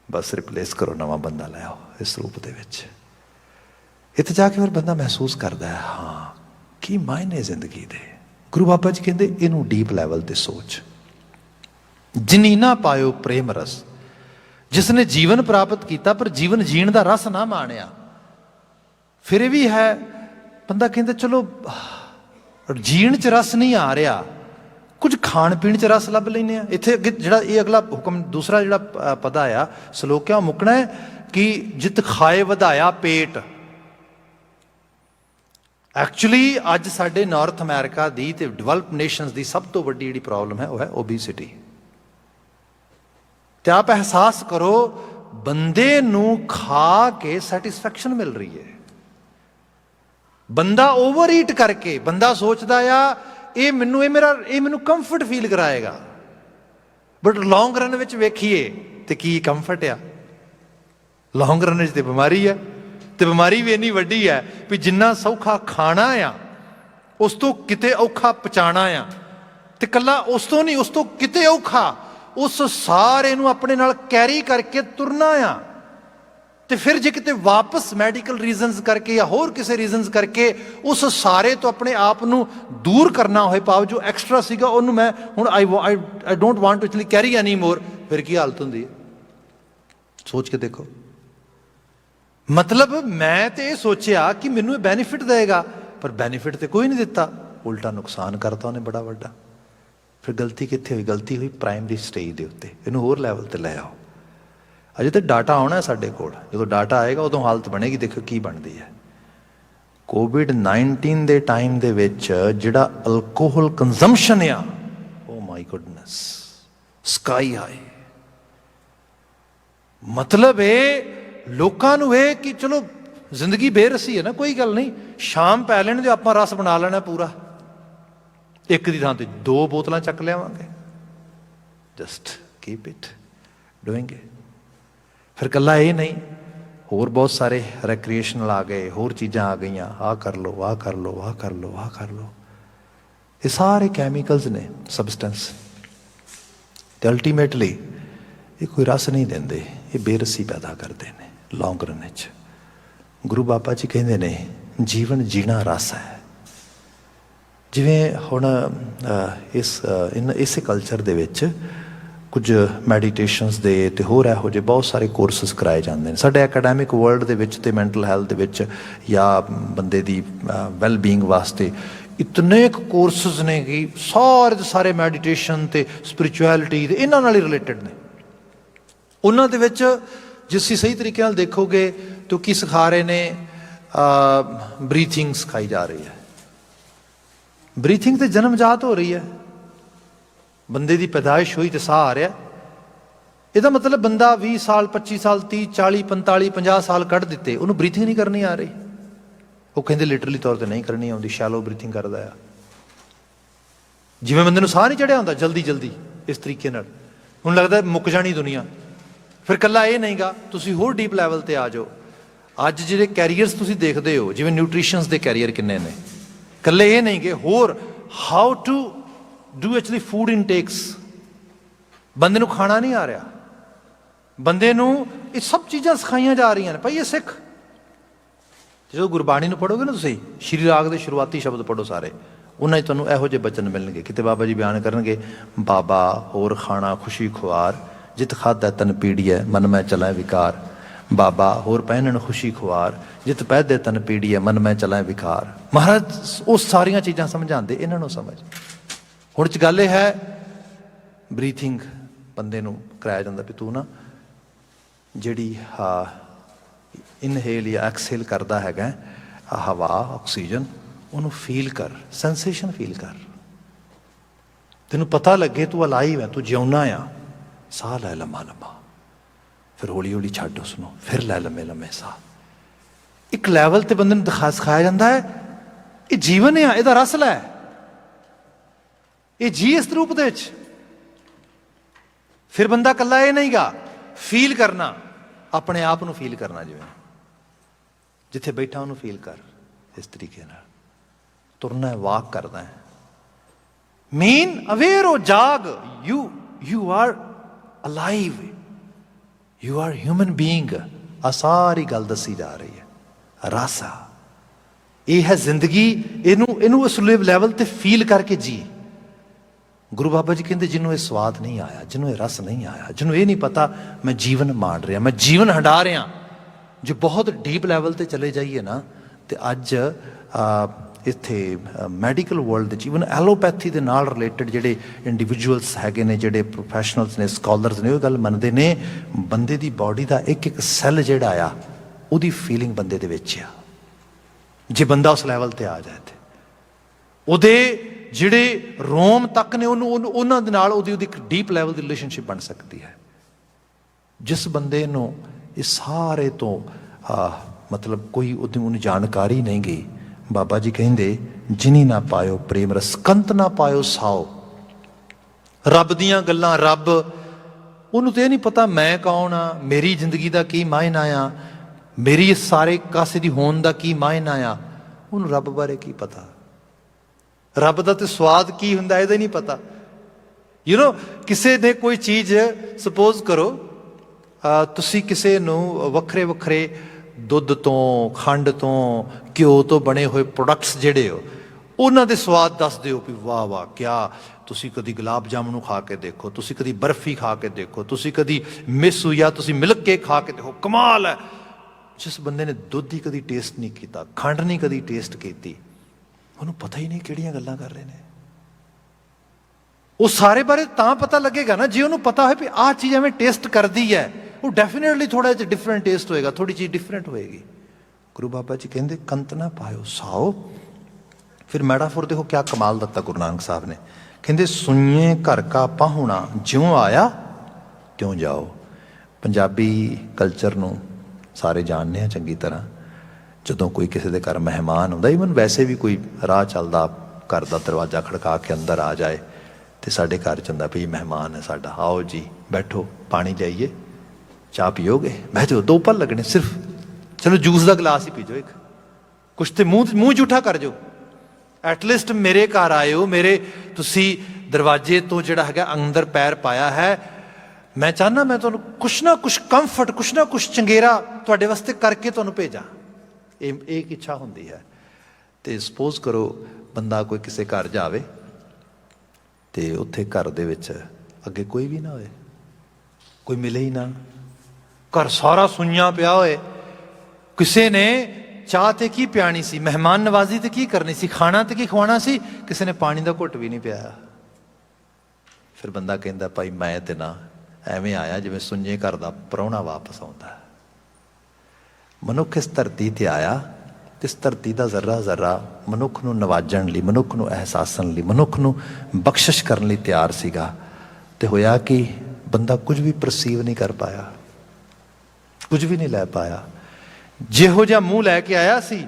बस रिप्लेस करो, नवा बंदा ले आओ इस रूप के। इत्थे जाके फिर बंदा महसूस करता है हाँ की मायने जिंदगी दे। गुरु बाबा जी कहते इनू डीप लैवल ते सोच। जिनी ना पायो प्रेम रस, जिसने जीवन प्राप्त किया पर जीवन जीण का रस ना माणिया। फिर भी है बंदा कहता चलो जीण च रस नहीं आ रहा, कुछ खाण पीण च रस लभ लैने आ। इत्थे अगे जिहड़ा ये अगला हुक्म दूसरा जिहड़ा पदा आया सलोक है मुकना है कि जित खाए वधाया पेट। एक्चुअली अज साडे नॉर्थ अमेरिका दी ते डिवेलप नेशनस दी सब तो वड्डी जिहड़ी प्रॉब्लम है वह है ओबीसिटी। ते आप एहसास करो बंदे नू खा के सैटिस्फैक्शन मिल रही है। बंदा ओवर ईट करके बंदा सोचता या ये मैनू कंफर्ट फील कराएगा, बट लॉन्ग रन विच वेखिए तो की कंफर्ट आ, लॉन्ग रन विच ते बीमारी है। तो बीमारी भी इन्नी वड्डी है भी जिन्ना सौखा खाना आ उस तो किते औखा पचाना आ, ते कला उस तो नहीं, उस तो किते औखा उस सारे नू अपने नाल कैरी करके तुरना आ। तो फिर जे किते वापस मैडिकल रीजनस करके या होर किसी रीजनस करके उस सारे तो अपने आप नू दूर करना होए पाओ जो एक्सट्रा सीगा उन्होंने मैं हुण I don't want to actually carry any more, फिर की हालत होंदी है सोच के देखो। मतलब मैं तो ये सोचा कि मैनू बेनीफिट देगा, पर बेनीफिट तो कोई नहीं दिता, उल्टा नुकसान करता उन्हें बड़ा वड्डा। ਫਿਰ ਗਲਤੀ ਕਿੱਥੇ ਹੋਈ? ਗਲਤੀ ਹੋਈ ਪ੍ਰਾਇਮਰੀ ਸਟੇਜ ਦੇ ਉੱਤੇ। ਇਹਨੂੰ ਹੋਰ ਲੈਵਲ 'ਤੇ ਲੈ ਆਓ। ਅਜੇ ਤਾਂ ਡਾਟਾ ਆਉਣਾ ਸਾਡੇ ਕੋਲ, ਜਦੋਂ ਡਾਟਾ ਆਏਗਾ ਉਦੋਂ ਹਾਲਤ ਬਣੇਗੀ। ਦੇਖੋ ਕੀ ਬਣਦੀ ਹੈ। ਕੋਵਿਡ-19 ਦੇ ਟਾਈਮ ਦੇ ਵਿੱਚ ਜਿਹੜਾ ਅਲਕੋਹਲ ਕੰਜ਼ੰਪਸ਼ਨ ਆ, ਓ ਮਾਈ ਗੁੱਡਨੈਸ, ਸਕਾਈ ਹਾਈ। ਮਤਲਬ ਇਹ ਲੋਕਾਂ ਨੂੰ ਇਹ ਕਿ ਚਲੋ ਜ਼ਿੰਦਗੀ ਬੇਰਸੀ ਹੈ ਨਾ, ਕੋਈ ਗੱਲ ਨਹੀਂ, ਸ਼ਾਮ ਪੈ ਲੈਣ ਤੇ ਆਪਾਂ ਰਸ ਬਣਾ ਲੈਣਾ ਪੂਰਾ, ਇੱਕ ਦੀ ਥਾਂ ਤੇ 2 ਬੋਤਲਾਂ ਚੱਕ ਲਿਆਵਾਂਗੇ। Just keep it doing it. ਫਿਰ ਇਕੱਲਾ ਇਹ ਨਹੀਂ, ਹੋਰ ਬਹੁਤ ਸਾਰੇ ਰੈਕ੍ਰੀਏਸ਼ਨਲ ਆ ਗਏ, ਹੋਰ ਚੀਜ਼ਾਂ ਆ ਗਈਆਂ, ਆਹ ਕਰ ਲਓ, ਆਹ ਕਰ ਲਓ, ਆਹ ਕਰ ਲਓ, ਆਹ ਕਰ ਲਓ। ਇਹ ਸਾਰੇ ਕੈਮੀਕਲਸ ਨੇ, ਸਬਸਟੈਂਸ, ਅਤੇ ਅਲਟੀਮੇਟਲੀ ਇਹ ਕੋਈ ਰਸ ਨਹੀਂ ਦਿੰਦੇ, ਇਹ ਬੇਰਸੀ ਪੈਦਾ ਕਰਦੇ ਨੇ ਲੌਂਗ ਰਨ ਵਿੱਚ। ਗੁਰੂ ਬਾਬਾ ਜੀ ਕਹਿੰਦੇ ਨੇ ਜੀਵਨ ਜੀਣਾ ਰਸ ਹੈ। ਜਿਵੇਂ ਹੁਣ ਇਸੇ ਕਲਚਰ ਦੇ ਵਿੱਚ ਕੁਝ ਮੈਡੀਟੇਸ਼ਨਸ ਦੇ ਅਤੇ ਹੋਰ ਇਹੋ ਜਿਹੇ ਬਹੁਤ ਸਾਰੇ ਕੋਰਸਿਸ ਕਰਾਏ ਜਾਂਦੇ ਨੇ ਸਾਡੇ ਐਕੈਡੈਮਿਕ ਵਰਲਡ ਦੇ ਵਿੱਚ ਅਤੇ ਮੈਂਟਲ ਹੈਲਥ ਦੇ ਵਿੱਚ, ਜਾਂ ਬੰਦੇ ਦੀ ਵੈਲਬੀਇੰਗ ਵਾਸਤੇ ਇਤਨੇ ਕੁ ਕੋਰਸਿਸ ਨੇ ਕਿ ਸਾਰੇ ਦੇ ਸਾਰੇ ਮੈਡੀਟੇਸ਼ਨ ਅਤੇ ਸਪਿਰਿਚੁਅਲਿਟੀ ਦੇ ਇਹਨਾਂ ਨਾਲ ਹੀ ਰਿਲੇਟਡ ਨੇ। ਉਹਨਾਂ ਦੇ ਵਿੱਚ ਜੇ ਤੁਸੀਂ ਸਹੀ ਤਰੀਕੇ ਨਾਲ ਦੇਖੋਗੇ ਤਾਂ ਕੀ ਸਿਖਾ ਰਹੇ ਨੇ? ਬਰੀਥਿੰਗ ਸਿਖਾਈ ਜਾ ਰਹੀ ਹੈ। ਬਰੀਥਿੰਗ ਤੇ ਜਨਮਜਾਤ ਹੋ ਰਹੀ ਹੈ। ਬੰਦੇ ਦੀ ਪੈਦਾਇਸ਼ ਹੋਈ ਤੇ ਸਾਹ ਆ ਰਿਹਾ। ਇਹਦਾ ਮਤਲਬ ਬੰਦਾ 20 ਸਾਲ 25 ਸਾਲ 30 40 45 50 ਸਾਲ ਕੱਢ ਦਿੱਤੇ, ਉਹਨੂੰ ਬਰੀਥਿੰਗ ਨਹੀਂ ਕਰਨੀ ਆ ਰਹੀ। ਉਹ ਕਹਿੰਦੇ ਲਿਟਰਲੀ ਤੌਰ ਤੇ ਨਹੀਂ ਕਰਨੀ ਆਉਂਦੀ, ਸ਼ੈਲੋ ਬਰੀਥਿੰਗ ਕਰਦਾ ਆ। ਜਿਵੇਂ ਬੰਦੇ ਨੂੰ ਸਾਹ ਨਹੀਂ ਚੜਿਆ ਹੁੰਦਾ ਜਲਦੀ ਜਲਦੀ ਇਸ ਤਰੀਕੇ ਨਾਲ, ਹੁਣ ਲੱਗਦਾ ਮੁੱਕ ਜਾਣੀ ਦੁਨੀਆ। ਫਿਰ ਇਕੱਲਾ ਇਹ ਨਹੀਂਗਾ, ਤੁਸੀਂ ਹੋਰ ਡੀਪ ਲੈਵਲ 'ਤੇ ਆ ਜਾਓ। ਅੱਜ ਜਿਹੜੇ ਕੈਰੀਅਰਸ ਤੁਸੀਂ ਦੇਖਦੇ ਹੋ, ਜਿਵੇਂ ਨਿਊਟ੍ਰੀਸ਼ਨਸ ਦੇ ਕੈਰੀਅਰ ਕਿੰਨੇ ਨੇ, ਇਕੱਲੇ ਇਹ ਨਹੀਂ ਕਿ ਹੋਰ how to do actually food intakes. ਬੰਦੇ ਨੂੰ ਖਾਣਾ ਨਹੀਂ ਆ ਰਿਹਾ, ਬੰਦੇ ਨੂੰ ਇਹ ਸਭ ਚੀਜ਼ਾਂ ਸਿਖਾਈਆਂ ਜਾ ਰਹੀਆਂ ਨੇ। ਭਾਈ ਇਹ ਸਿੱਖ, ਜਦੋਂ ਗੁਰਬਾਣੀ ਨੂੰ ਪੜ੍ਹੋਗੇ ਨਾ ਤੁਸੀਂ, ਸ਼੍ਰੀ ਰਾਗ ਦੇ ਸ਼ੁਰੂਆਤੀ ਸ਼ਬਦ ਪੜ੍ਹੋ ਸਾਰੇ, ਉਹਨਾਂ 'ਚ ਤੁਹਾਨੂੰ ਇਹੋ ਜਿਹੇ ਬਚਨ ਮਿਲਣਗੇ। ਕਿਤੇ ਬਾਬਾ ਜੀ ਬਿਆਨ ਕਰਨਗੇ, ਬਾਬਾ ਹੋਰ ਖਾਣਾ ਖੁਸ਼ੀ ਖੁਆਰ, ਜਿਤ ਖਾਧਾ ਤਨ ਪੀੜੀਐ ਮਨ ਮੈਂ ਚਲਾਂ ਵਿਕਾਰ। ਬਾਬਾ ਹੋਰ ਪਹਿਨਣ ਖੁਸ਼ੀ ਖੁਆਰ, ਜਿਤ ਪਹਿਦੇ ਤਨ ਪੀੜੀਐ ਮਨ ਮੈਂ ਚਲਾਂ ਵਿਕਾਰ। ਮਹਾਰਾਜ ਉਹ ਸਾਰੀਆਂ ਚੀਜ਼ਾਂ ਸਮਝਾਉਂਦੇ, ਇਹਨਾਂ ਨੂੰ ਸਮਝ। ਹੁਣ 'ਚ ਗੱਲ ਇਹ ਹੈ, ਬਰੀਥਿੰਗ ਬੰਦੇ ਨੂੰ ਕਰਾਇਆ ਜਾਂਦਾ ਵੀ ਤੂੰ ਨਾ ਜਿਹੜੀ ਇਨਹੇਲ ਜਾਂ ਐਕਸਹੇਲ ਕਰਦਾ ਹੈਗਾ ਹਵਾ ਆਕਸੀਜਨ, ਉਹਨੂੰ ਫੀਲ ਕਰ, ਸੈਂਸੇਸ਼ਨ ਫੀਲ ਕਰ, ਤੈਨੂੰ ਪਤਾ ਲੱਗੇ ਤੂੰ ਅਲਾਈਵ ਹੈ, ਤੂੰ ਜਿਉਣਾ ਆ। ਸਾਹ ਲੈ ਲੰਮਾ ਲੰਮਾ, ਫਿਰ ਹੌਲੀ ਹੌਲੀ ਛੱਡ ਉਸਨੂੰ, ਫਿਰ ਲੈ ਲੰਮੇ ਲੰਮੇ ਸਾਹ। ਇੱਕ ਲੈਵਲ 'ਤੇ ਬੰਦੇ ਨੂੰ ਸਿਖਾਇਆ ਜਾਂਦਾ ਹੈ ਇਹ ਜੀਵਨ ਆ, ਇਹਦਾ ਰਸ ਲੈ, ਇਹ ਜੀ ਇਸ ਰੂਪ ਦੇ ਵਿੱਚ। ਫਿਰ ਬੰਦਾ ਇਕੱਲਾ ਇਹ ਨਹੀਂਗਾ, ਫੀਲ ਕਰਨਾ, ਆਪਣੇ ਆਪ ਨੂੰ ਫੀਲ ਕਰਨਾ, ਜਿਵੇਂ ਜਿੱਥੇ ਬੈਠਾ ਉਹਨੂੰ ਫੀਲ ਕਰ। ਇਸ ਤਰੀਕੇ ਨਾਲ ਤੁਰਨਾ, ਵਾਕ ਕਰਦਾ ਹੈ। ਮੇਨ ਅਵੇਅਰ ਹੋ, ਜਾਗ। You are alive, you are human being. ਆ ਸਾਰੀ ਗੱਲ ਦੱਸੀ ਜਾ ਰਹੀ ਹੈ। ਰਸ ਆ, ਇਹ ਹੈ ਜ਼ਿੰਦਗੀ। ਇਹਨੂੰ ਉਸ ਲੈਵਲ ਤੇ ਫੀਲ ਕਰਕੇ ਜੀ। ਗੁਰੂ ਬਾਬਾ ਜੀ ਕਹਿੰਦੇ ਜਿਹਨੂੰ ਇਹ ਸਵਾਦ ਨਹੀਂ ਆਇਆ, ਜਿਹਨੂੰ ਇਹ ਰਸ ਨਹੀਂ ਆਇਆ, ਜਿਹਨੂੰ ਇਹ ਨਹੀਂ ਪਤਾ ਮੈਂ ਜੀਵਨ ਮਾਣ ਰਿਹਾ, ਮੈਂ ਜੀਵਨ ਹੰਢਾ ਰਿਹਾ। ਜੇ ਬਹੁਤ ਡੀਪ ਲੈਵਲ 'ਤੇ ਚਲੇ ਜਾਈਏ ਨਾ, ਤੇ ਅੱਜ ਇੱਥੇ ਮੈਡੀਕਲ ਵਰਲਡ ਵਿੱਚ ਈਵਨ ਐਲੋਪੈਥੀ ਦੇ ਨਾਲ ਰਿਲੇਟਡ ਜਿਹੜੇ ਇੰਡੀਵਿਜੂਅਲਸ ਹੈਗੇ ਨੇ, ਜਿਹੜੇ ਪ੍ਰੋਫੈਸ਼ਨਲਸ ਨੇ, ਸਕਾਲਰਸ ਨੇ, ਉਹ ਗੱਲ ਮੰਨਦੇ ਨੇ ਬੰਦੇ ਦੀ ਬਾਡੀ ਦਾ ਇੱਕ ਇੱਕ ਸੈੱਲ ਜਿਹੜਾ ਆ, ਉਹਦੀ ਫੀਲਿੰਗ ਬੰਦੇ ਦੇ ਵਿੱਚ ਆ। ਜੇ ਬੰਦਾ ਉਸ ਲੈਵਲ 'ਤੇ ਆ ਜਾਏ ਤੇ ਉਹਦੇ ਜਿਹੜੇ ਰੋਮ ਤੱਕ ਨੇ ਉਹਨਾਂ ਦੇ ਨਾਲ ਉਹਦੀ ਇੱਕ ਡੀਪ ਲੈਵਲ ਦੀ ਰਿਲੇਸ਼ਨਸ਼ਿਪ ਬਣ ਸਕਦੀ ਹੈ। ਜਿਸ ਬੰਦੇ ਨੂੰ ਇਹ ਸਾਰੇ ਤੋਂ ਮਤਲਬ ਕੋਈ ਉਹਨੂੰ ਜਾਣਕਾਰੀ ਨਹੀਂ ਗਈ, ਬਾਬਾ ਜੀ ਕਹਿੰਦੇ ਜਿਨੀ ਨਾ ਪਾਇਓ ਪ੍ਰੇਮ ਰਸ, ਕੰਤ ਨਾ ਪਾਇਓ ਸਾਓ। ਰੱਬ ਦੀਆਂ ਗੱਲਾਂ, ਰੱਬ ਉਹਨੂੰ ਤੇ ਇਹ ਨਹੀਂ ਪਤਾ ਮੈਂ ਕੌਣ ਆ, ਮੇਰੀ ਜ਼ਿੰਦਗੀ ਦਾ ਕੀ ਮਾਇਨਾ ਆ, ਮੇਰੀ ਇਸ ਸਾਰੇ ਕਾਸੇ ਦੀ ਹੋਣ ਦਾ ਕੀ ਮਾਇਨਾ ਆ। ਉਹਨੂੰ ਰੱਬ ਬਾਰੇ ਕੀ ਪਤਾ? ਰੱਬ ਦਾ ਤੇ ਸਵਾਦ ਕੀ ਹੁੰਦਾ ਇਹਦਾ ਹੀ ਨਹੀਂ ਪਤਾ। ਕਿਸੇ ਨੇ ਕੋਈ ਚੀਜ਼, ਸਪੋਜ਼ ਕਰੋ ਤੁਸੀਂ ਕਿਸੇ ਨੂੰ ਵੱਖਰੇ ਵੱਖਰੇ ਦੁੱਧ ਤੋਂ, ਖੰਡ ਤੋਂ, ਘਿਓ ਤੋਂ ਬਣੇ ਹੋਏ ਪ੍ਰੋਡਕਟਸ ਜਿਹੜੇ ਹੋ, ਉਹਨਾਂ ਦੇ ਸਵਾਦ ਦੱਸ ਦਿਓ ਵੀ ਵਾਹ ਵਾਹ ਕਿਆ। ਤੁਸੀਂ ਕਦੀ ਗੁਲਾਬ ਜਾਮੁਨ ਖਾ ਕੇ ਦੇਖੋ, ਤੁਸੀਂ ਕਦੀ ਬਰਫੀ ਖਾ ਕੇ ਦੇਖੋ, ਤੁਸੀਂ ਕਦੀ ਮਿਸੂ ਜਾਂ ਤੁਸੀਂ ਮਿਲਕ ਕੇਕ ਖਾ ਕੇ ਦੇਖੋ, ਕਮਾਲ ਹੈ। ਜਿਸ ਬੰਦੇ ਨੇ ਦੁੱਧ ਹੀ ਕਦੀ ਟੇਸਟ ਨਹੀਂ ਕੀਤਾ, ਖੰਡ ਨਹੀਂ ਕਦੀ ਟੇਸਟ ਕੀਤੀ, ਉਹਨੂੰ ਪਤਾ ਹੀ ਨਹੀਂ ਕਿਹੜੀਆਂ ਗੱਲਾਂ ਕਰ ਰਹੇ ਨੇ। ਉਹ ਸਾਰੇ ਬਾਰੇ ਤਾਂ ਪਤਾ ਲੱਗੇਗਾ ਨਾ ਜੇ ਉਹਨੂੰ ਪਤਾ ਹੋਏ ਵੀ ਆਹ ਚੀਜ਼ ਐਵੇਂ ਟੇਸਟ ਕਰਦੀ ਹੈ, ਉਹ ਡੈਫੀਨੇਟਲੀ ਥੋੜ੍ਹਾ ਜਿਹਾ ਡਿਫਰੈਂਟ ਟੇਸਟ ਹੋਏਗਾ, ਥੋੜ੍ਹੀ ਚੀਜ਼ ਡਿਫਰੈਂਟ ਹੋਏਗੀ। ਗੁਰੂ ਬਾਬਾ ਜੀ ਕਹਿੰਦੇ ਕੰਤ ਨਾ ਪਾਇਓ ਸਾਓ। ਫਿਰ ਮੈਟਾਫੋਰ ਦੇਖੋ ਕਿਆ ਕਮਾਲ ਦਿੱਤਾ ਗੁਰੂ ਨਾਨਕ ਸਾਹਿਬ ਨੇ, ਕਹਿੰਦੇ ਸੁਈਏ ਘਰ ਕਾ ਪਾਹੁਣਾ ਜਿਉਂ ਆਇਆ ਤਿਉਂ ਜਾਓ। ਪੰਜਾਬੀ ਕਲਚਰ ਨੂੰ ਸਾਰੇ ਜਾਣਦੇ ਆ ਚੰਗੀ ਤਰ੍ਹਾਂ। ਜਦੋਂ ਕੋਈ ਕਿਸੇ ਦੇ ਘਰ ਮਹਿਮਾਨ ਹੁੰਦਾ, ਈਵਨ ਵੈਸੇ ਵੀ ਕੋਈ ਰਾਹ ਚੱਲਦਾ ਘਰ ਦਾ ਦਰਵਾਜ਼ਾ ਖੜਕਾ ਕੇ ਅੰਦਰ ਆ ਜਾਏ ਤੇ ਸਾਡੇ ਘਰ 'ਚ ਹੁੰਦਾ ਵੀ ਮਹਿਮਾਨ ਹੈ ਸਾਡਾ, ਆਓ ਜੀ ਬੈਠੋ, ਪਾਣੀ ਲਿਆਈਏ, ਚਾਹ ਪੀਓਗੇ, ਬਹਿ ਜਾਓ, 2 ਪਲ ਲੱਗਣੇ ਸਿਰਫ, ਚਲੋ ਜੂਸ ਦਾ ਗਲਾਸ ਹੀ ਪੀ ਜਾਓ, ਇੱਕ ਕੁਛ ਤੇ ਮੂੰਹ ਜੂਠਾ ਕਰ ਜਾਓ। ਐਟਲੀਸਟ ਮੇਰੇ ਘਰ ਆਏ ਹੋ, ਮੇਰੇ ਤੁਸੀਂ ਦਰਵਾਜ਼ੇ ਤੋਂ ਜਿਹੜਾ ਹੈਗਾ ਅੰਦਰ ਪੈਰ ਪਾਇਆ ਹੈ, ਮੈਂ ਚਾਹੁੰਦਾ ਮੈਂ ਤੁਹਾਨੂੰ ਕੁਛ ਨਾ ਕੁਛ ਕੰਫਰਟ, ਕੁਛ ਨਾ ਕੁਛ ਚੰਗੇਰਾ ਤੁਹਾਡੇ ਵਾਸਤੇ ਕਰਕੇ ਤੁਹਾਨੂੰ ਭੇਜਾਂ। ਇਹ ਇੱਕ ਇੱਛਾ ਹੁੰਦੀ ਹੈ। ਤੇ ਸਪੋਜ਼ ਕਰੋ ਬੰਦਾ ਕੋਈ ਕਿਸੇ ਘਰ ਜਾਵੇ ਤੇ ਉੱਥੇ ਘਰ ਦੇ ਵਿੱਚ ਅੱਗੇ ਕੋਈ ਵੀ ਨਾ ਹੋਏ, ਕੋਈ ਮਿਲੇ ਹੀ ਨਾ, ਘਰ ਸਾਰਾ ਸੁੰਨਾ ਪਿਆ ਹੋਏ, ਕਿਸੇ ਨੇ ਚਾਹ ਤੇ ਕੀ ਪਿਆਣੀ ਸੀ, ਮਹਿਮਾਨ ਨਵਾਜ਼ੀ ਤੇ ਕੀ ਕਰਨੀ ਸੀ, ਖਾਣਾ ਤੇ ਕੀ ਖਵਾਉਣਾ ਸੀ, ਕਿਸੇ ਨੇ ਪਾਣੀ ਦਾ ਘੁੱਟ ਵੀ ਨਹੀਂ ਪਿਆਇਆ। ਫਿਰ ਬੰਦਾ ਕਹਿੰਦਾ ਭਾਈ ਮੈਂ ਤੇ ਨਾ ਐਵੇਂ ਆਇਆ ਜਿਵੇਂ ਸੁੰਨੇ ਘਰ ਦਾ ਪ੍ਰਾਹੁਣਾ ਵਾਪਸ ਆਉਂਦਾ। ਮਨੁੱਖ ਇਸ ਧਰਤੀ ਤੇ ਆਇਆ ਤੇ ਇਸ ਧਰਤੀ ਦਾ ਜ਼ਰਾ ਜ਼ਰਾ ਮਨੁੱਖ ਨੂੰ ਨਵਾਜਣ ਲਈ, ਮਨੁੱਖ ਨੂੰ ਅਹਿਸਾਸਣ ਲਈ, ਮਨੁੱਖ ਨੂੰ ਬਖਸ਼ਿਸ਼ ਕਰਨ ਲਈ ਤਿਆਰ ਸੀਗਾ। ਤੇ ਹੋਇਆ ਕਿ ਬੰਦਾ ਕੁਝ ਵੀ ਪਰਸੀਵ ਨਹੀਂ ਕਰ ਪਾਇਆ, ਕੁਝ ਵੀ ਨਹੀਂ ਲੈ ਪਾਇਆ। ਜਿਹੋ ਜਿਹਾ ਮੂੰਹ ਲੈ ਕੇ ਆਇਆ ਸੀ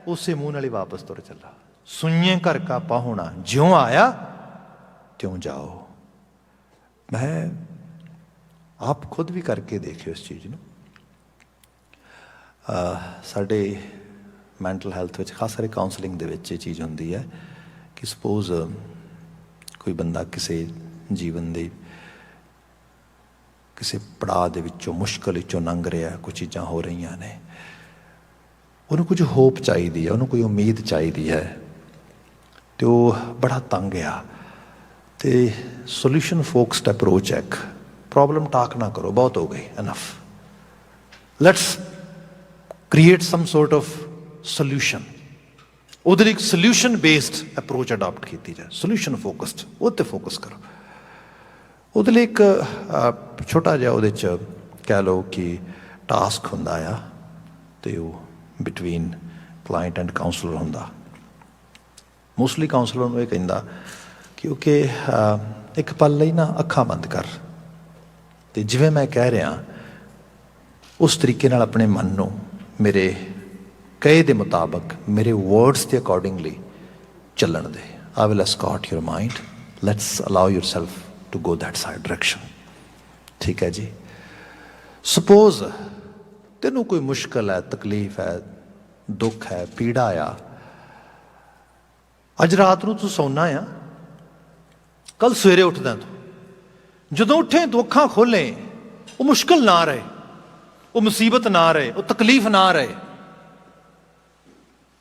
ਉਸੇ ਮੂੰਹ ਨਾਲ ਹੀ ਵਾਪਸ ਤੁਰ ਚੱਲਾ। ਸੁਈਏ ਘਰ ਕਾ ਪਾਹੁਣਾ ਜਿਉਂ ਆਇਆ ਤਿਉਂ ਜਾਓ। ਮੈਂ ਆਪ ਖੁਦ ਵੀ ਕਰਕੇ ਦੇਖਿਓ ਇਸ ਚੀਜ਼ ਨੂੰ। ਸਾਡੇ ਮੈਂਟਲ ਹੈਲਥ ਵਿੱਚ ਖਾਸ ਕਰਕੇ ਕਾਉਂਸਲਿੰਗ ਦੇ ਵਿੱਚ ਇਹ ਚੀਜ਼ ਹੁੰਦੀ ਹੈ ਕਿ ਸਪੋਜ਼ ਕੋਈ ਬੰਦਾ ਕਿਸੇ ਜੀਵਨ ਦੇ ਕਿਸੇ ਪੜਾਅ ਦੇ ਵਿੱਚੋਂ, ਮੁਸ਼ਕਲ ਵਿੱਚੋਂ ਲੰਘ ਰਿਹਾ, ਕੁਝ ਚੀਜ਼ਾਂ ਹੋ ਰਹੀਆਂ ਨੇ, ਉਹਨੂੰ ਕੁਝ ਹੋਪ ਚਾਹੀਦੀ ਹੈ, ਉਹਨੂੰ ਕੋਈ ਉਮੀਦ ਚਾਹੀਦੀ ਹੈ, ਅਤੇ ਉਹ ਬੜਾ ਤੰਗ ਆ। ਅਤੇ ਸੋਲਿਊਸ਼ਨ ਫੋਕਸਡ ਅਪਰੋਚ ਹੈ ਇੱਕ, ਪ੍ਰੋਬਲਮ ਟਾਕ ਨਾ ਕਰੋ, ਬਹੁਤ ਹੋ ਗਈ, enough, let's create sum sort of solution. ਉਹਦੇ ਲਈ ਇੱਕ ਸੋਲਿਊਸ਼ਨ ਬੇਸਡ ਅਪਰੋਚ ਅਡਾਪਟ ਕੀਤੀ ਜਾਏ, ਸੋਲਿਊਸ਼ਨ ਫੋਕਸਡ, ਉਹ 'ਤੇ ਫੋਕਸ ਕਰੋ। ਉਹਦੇ ਲਈ ਇੱਕ ਛੋਟਾ ਜਿਹਾ ਉਹਦੇ 'ਚ ਕਹਿ ਲਓ ਕਿ ਟਾਸਕ ਹੁੰਦਾ ਆ, ਅਤੇ ਉਹ ਬਿਟਵੀਨ ਕਲਾਇੰਟ ਐਂਡ ਕਾਉਂਸਲਰ ਹੁੰਦਾ। ਮੋਸਟਲੀ ਕਾਉਂਸਲਰ ਨੂੰ ਇਹ ਕਹਿੰਦਾ ਕਿਉਂਕਿ ਇੱਕ ਪਲ ਲਈ ਨਾ ਅੱਖਾਂ ਬੰਦ ਕਰ, ਅਤੇ ਜਿਵੇਂ ਮੈਂ ਕਹਿ ਰਿਹਾ ਉਸ ਤਰੀਕੇ ਨਾਲ ਆਪਣੇ ਮਨ ਨੂੰ ਮੇਰੇ ਕਹੇ ਦੇ ਮੁਤਾਬਕ, ਮੇਰੇ ਵਰਡਸ ਦੇ ਅਕੋਰਡਿੰਗਲੀ ਚੱਲਣ ਦੇ। I will escort your mind, let's allow yourself to go that side direction. ਠੀਕ ਹੈ ਜੀ। ਸਪੋਜ਼ ਤੈਨੂੰ ਕੋਈ ਮੁਸ਼ਕਲ ਹੈ, ਤਕਲੀਫ ਹੈ, ਦੁੱਖ ਹੈ, ਪੀੜਾ ਆ, ਅੱਜ ਰਾਤ ਨੂੰ ਤੂੰ ਸੌਣਾ ਆ, ਕੱਲ ਸਵੇਰੇ ਉੱਠਦਾ ਤੂੰ, ਜਦੋਂ ਉੱਠੇ ਤੂੰ ਅੱਖਾਂ ਖੋਲੇ, ਉਹ ਮੁਸ਼ਕਲ ਨਾ ਰਹੇ, ਉਹ ਮੁਸੀਬਤ ਨਾ ਰਹੇ, ਉਹ ਤਕਲੀਫ ਨਾ ਰਹੇ,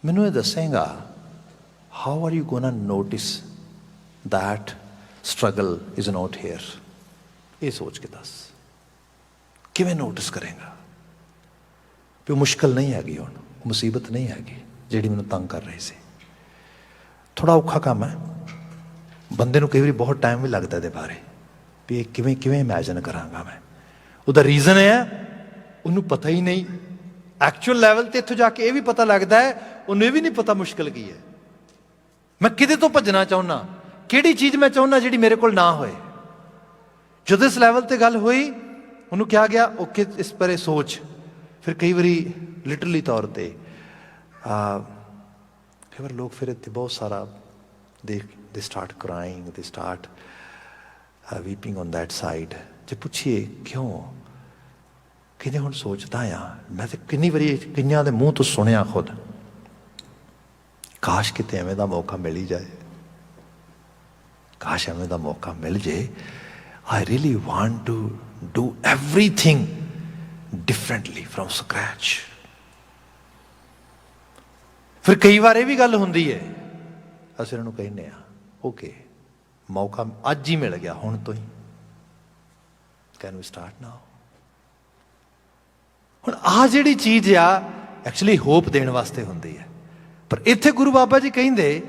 ਮੈਨੂੰ ਇਹ ਦੱਸੇਗਾ how are you gonna notice that struggle is not here. ਇਹ ਸੋਚ ਕੇ ਦੱਸ, ਕਿਵੇਂ ਨੋਟਿਸ ਕਰੇਗਾ ਵੀ ਉਹ ਮੁਸ਼ਕਲ ਨਹੀਂ ਹੈਗੀ, ਹੁਣ ਮੁਸੀਬਤ ਨਹੀਂ ਹੈਗੀ ਜਿਹੜੀ ਮੈਨੂੰ ਤੰਗ ਕਰ ਰਹੀ ਸੀ। ਥੋੜ੍ਹਾ ਔਖਾ ਕੰਮ ਹੈ, ਬੰਦੇ ਨੂੰ ਕਈ ਵਾਰੀ ਬਹੁਤ ਟਾਈਮ ਵੀ ਲੱਗਦਾ ਇਹਦੇ ਬਾਰੇ ਵੀ ਇਹ ਕਿਵੇਂ ਇਮੈਜਿਨ ਕਰਾਂਗਾ ਮੈਂ। ਉਹਦਾ ਰੀਜ਼ਨ ਇਹ ਹੈ ਉਹਨੂੰ ਪਤਾ ਹੀ ਨਹੀਂ। ਐਕਚੁਅਲ ਲੈਵਲ 'ਤੇ ਇੱਥੋਂ ਜਾ ਕੇ ਇਹ ਵੀ ਪਤਾ ਲੱਗਦਾ ਹੈ ਉਹਨੂੰ ਇਹ ਵੀ ਨਹੀਂ ਪਤਾ ਮੁਸ਼ਕਲ ਕੀ ਹੈ। ਮੈਂ ਕਿਹਦੇ ਤੋਂ ਭੱਜਣਾ ਚਾਹੁੰਦਾ, ਕਿਹੜੀ ਚੀਜ਼ ਮੈਂ ਚਾਹੁੰਦਾ ਜਿਹੜੀ ਮੇਰੇ ਕੋਲ ਨਾ ਹੋਏ। ਜਦੋਂ ਇਸ ਲੈਵਲ 'ਤੇ ਗੱਲ ਹੋਈ, ਉਹਨੂੰ ਕਿਹਾ ਗਿਆ ਓਕੇ ਇਸ ਬਾਰੇ ਸੋਚ। ਫਿਰ ਕਈ ਵਾਰੀ ਲਿਟਰਲੀ ਤੌਰ 'ਤੇ ਕਈ ਵਾਰ ਲੋਕ ਫਿਰ ਇੱਥੇ ਬਹੁਤ ਸਾਰਾ ਦੇ ਸਟਾਰਟ ਕਰਾਇੰਗ, ਦੇ ਸਟਾਰਟ ਵੀਪਿੰਗ ਔਨ ਦੈਟ ਸਾਈਡ। ਜੇ ਪੁੱਛੀਏ ਕਿਉਂ, ਕਹਿੰਦੇ ਹੁਣ ਸੋਚਦਾ ਆ, ਮੈਂ ਤਾਂ ਕਿੰਨੀ ਵਾਰੀ ਕਈਆਂ ਦੇ ਮੂੰਹ ਤੋਂ ਸੁਣਿਆ ਖੁਦ, ਕਾਸ਼ ਕਿਤੇ ਐਵੇਂ ਦਾ ਮੌਕਾ ਮਿਲ ਹੀ ਜਾਏ, ਕਾਸ਼ ਐਵੇਂ ਦਾ ਮੌਕਾ ਮਿਲ ਜੇ। I really want to do everything differently from scratch. ਫਿਰ ਕਈ ਵਾਰ ਇਹ ਵੀ ਗੱਲ ਹੁੰਦੀ ਹੈ, ਅਸੀਂ ਉਹਨਾਂ ਨੂੰ ਕਹਿੰਦੇ ਆ ਓਕੇ ਮੌਕਾ ਅੱਜ ਹੀ ਮਿਲ ਗਿਆ, ਹੁਣ ਤੋਂ ਹੀ, ਕੈਨ ਵੀ ਸਟਾਰਟ ਨਾਓ। ਹੁਣ ਆਹ ਜਿਹੜੀ ਚੀਜ਼ ਆ ਐਕਚੁਅਲੀ ਹੋਪ ਦੇਣ ਵਾਸਤੇ ਹੁੰਦੀ ਹੈ। ਪਰ ਇੱਥੇ ਗੁਰੂ ਬਾਬਾ ਜੀ ਕਹਿੰਦੇ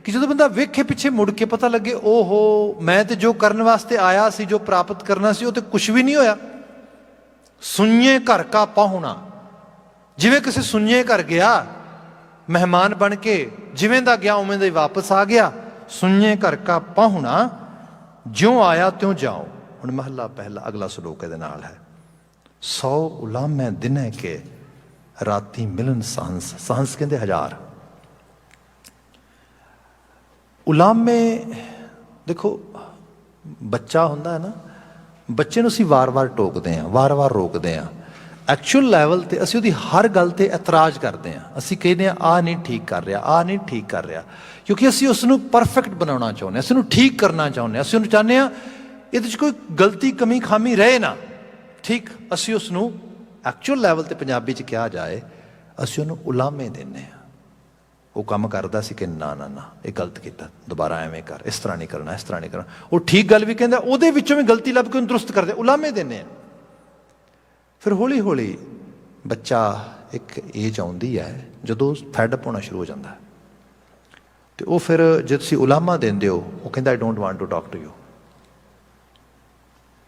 ਕਿ ਜਦੋਂ ਬੰਦਾ ਵੇਖੇ ਪਿੱਛੇ ਮੁੜ ਕੇ ਪਤਾ ਲੱਗੇ ਓਹੋ ਮੈਂ ਤੇ ਜੋ ਕਰਨ ਵਾਸਤੇ ਆਇਆ ਸੀ, ਜੋ ਪ੍ਰਾਪਤ ਕਰਨਾ ਸੀ, ਉਹ ਤੇ ਕੁਛ ਵੀ ਨਹੀਂ ਹੋਇਆ। ਸੁੰਨੇ ਘਰ ਕਾ ਪਾਹੁਣਾ, ਜਿਵੇਂ ਕਿਸੇ ਸੁੰਨੇ ਘਰ ਗਿਆ ਮਹਿਮਾਨ ਬਣ ਕੇ, ਜਿਵੇਂ ਦਾ ਗਿਆ ਉਵੇਂ ਦਾ ਹੀ ਵਾਪਸ ਆ ਗਿਆ। ਸੁੰਨੇ ਘਰ ਕਾ ਪਾਹੁਣਾ, ਜਿਉਂ ਆਇਆ ਤਿਉਂ ਜਾਓ। ਹੁਣ ਮਹੱਲਾ ਪਹਿਲਾ ਅਗਲਾ ਸ਼ਲੋਕ ਇਹਦੇ ਨਾਲ ਹੈ। 100 ਉਲਾਮੇ ਦਿਨੇ ਕੇ ਰਾਤੀ ਮਿਲਨ ਸਹੰਸ। ਸਹੰਸ ਕਹਿੰਦੇ 1000। ਉਲਾਮੇ ਦੇਖੋ, ਬੱਚਾ ਹੁੰਦਾ ਹੈ ਨਾ, ਬੱਚੇ ਨੂੰ ਅਸੀਂ ਵਾਰ-ਵਾਰ ਟੋਕਦੇ ਹਾਂ, ਵਾਰ-ਵਾਰ ਰੋਕਦੇ ਹਾਂ। ਐਕਚੁਅਲ ਲੈਵਲ ਤੇ ਅਸੀਂ ਉਹਦੀ ਹਰ ਗੱਲ ਤੇ ਇਤਰਾਜ਼ ਕਰਦੇ ਹਾਂ। ਅਸੀਂ ਕਹਿੰਦੇ ਹਾਂ ਆਹ ਨਹੀਂ ਠੀਕ ਕਰ ਰਿਹਾ, ਆਹ ਨਹੀਂ ਠੀਕ ਕਰ ਰਿਹਾ, ਕਿਉਂਕਿ ਅਸੀਂ ਉਸ ਨੂੰ ਪਰਫੈਕਟ ਬਣਾਉਣਾ ਚਾਹੁੰਦੇ ਹਾਂ, ਅਸੀਂ ਉਹਨੂੰ ਠੀਕ ਕਰਨਾ ਚਾਹੁੰਦੇ ਹਾਂ। ਅਸੀਂ ਉਹਨੂੰ ਚਾਹੁੰਦੇ ਹਾਂ ਇਹਦੇ 'ਚ ਕੋਈ ਗਲਤੀ ਕਮੀ ਖਾਮੀ ਰਹੇ ਨਾ, ਠੀਕ। ਅਸੀਂ ਉਸ ਨੂੰ ਐਕਚੁਅਲ ਲੈਵਲ ਤੇ ਪੰਜਾਬੀ 'ਚ ਕਿਹਾ ਜਾਏ, ਅਸੀਂ ਉਹਨੂੰ ਉਲਾਮੇ ਦਿੰਦੇ ਹਾਂ। ਉਹ ਕੰਮ ਕਰਦਾ ਸੀ ਕਿ ਨਾ ਨਾ ਨਾ ਇਹ ਗਲਤ ਕੀਤਾ, ਦੁਬਾਰਾ ਐਵੇਂ ਕਰ, ਇਸ ਤਰ੍ਹਾਂ ਨਹੀਂ ਕਰਨਾ, ਇਸ ਤਰ੍ਹਾਂ ਨਹੀਂ ਕਰਨਾ। ਉਹ ਠੀਕ ਗੱਲ ਵੀ ਕਹਿੰਦਾ, ਉਹਦੇ ਵਿੱਚੋਂ ਵੀ ਗਲਤੀ ਲੱਭ ਕੇ ਉਹਨੂੰ ਦਰੁਸਤ ਕਰਦੇ, ਉਲਾਮੇ ਦਿੰਦੇ ਹਾਂ। ਫਿਰ ਹੌਲੀ ਹੌਲੀ ਬੱਚਾ ਇੱਕ ਏਜ ਆਉਂਦੀ ਹੈ ਜਦੋਂ ਫੈਡਅਪ ਹੋਣਾ ਸ਼ੁਰੂ ਹੋ ਜਾਂਦਾ, ਅਤੇ ਉਹ ਫਿਰ ਜੇ ਤੁਸੀਂ ਉਲਾਮਾ ਦਿੰਦੇ ਹੋ, ਉਹ ਕਹਿੰਦਾ I don't want to talk to you.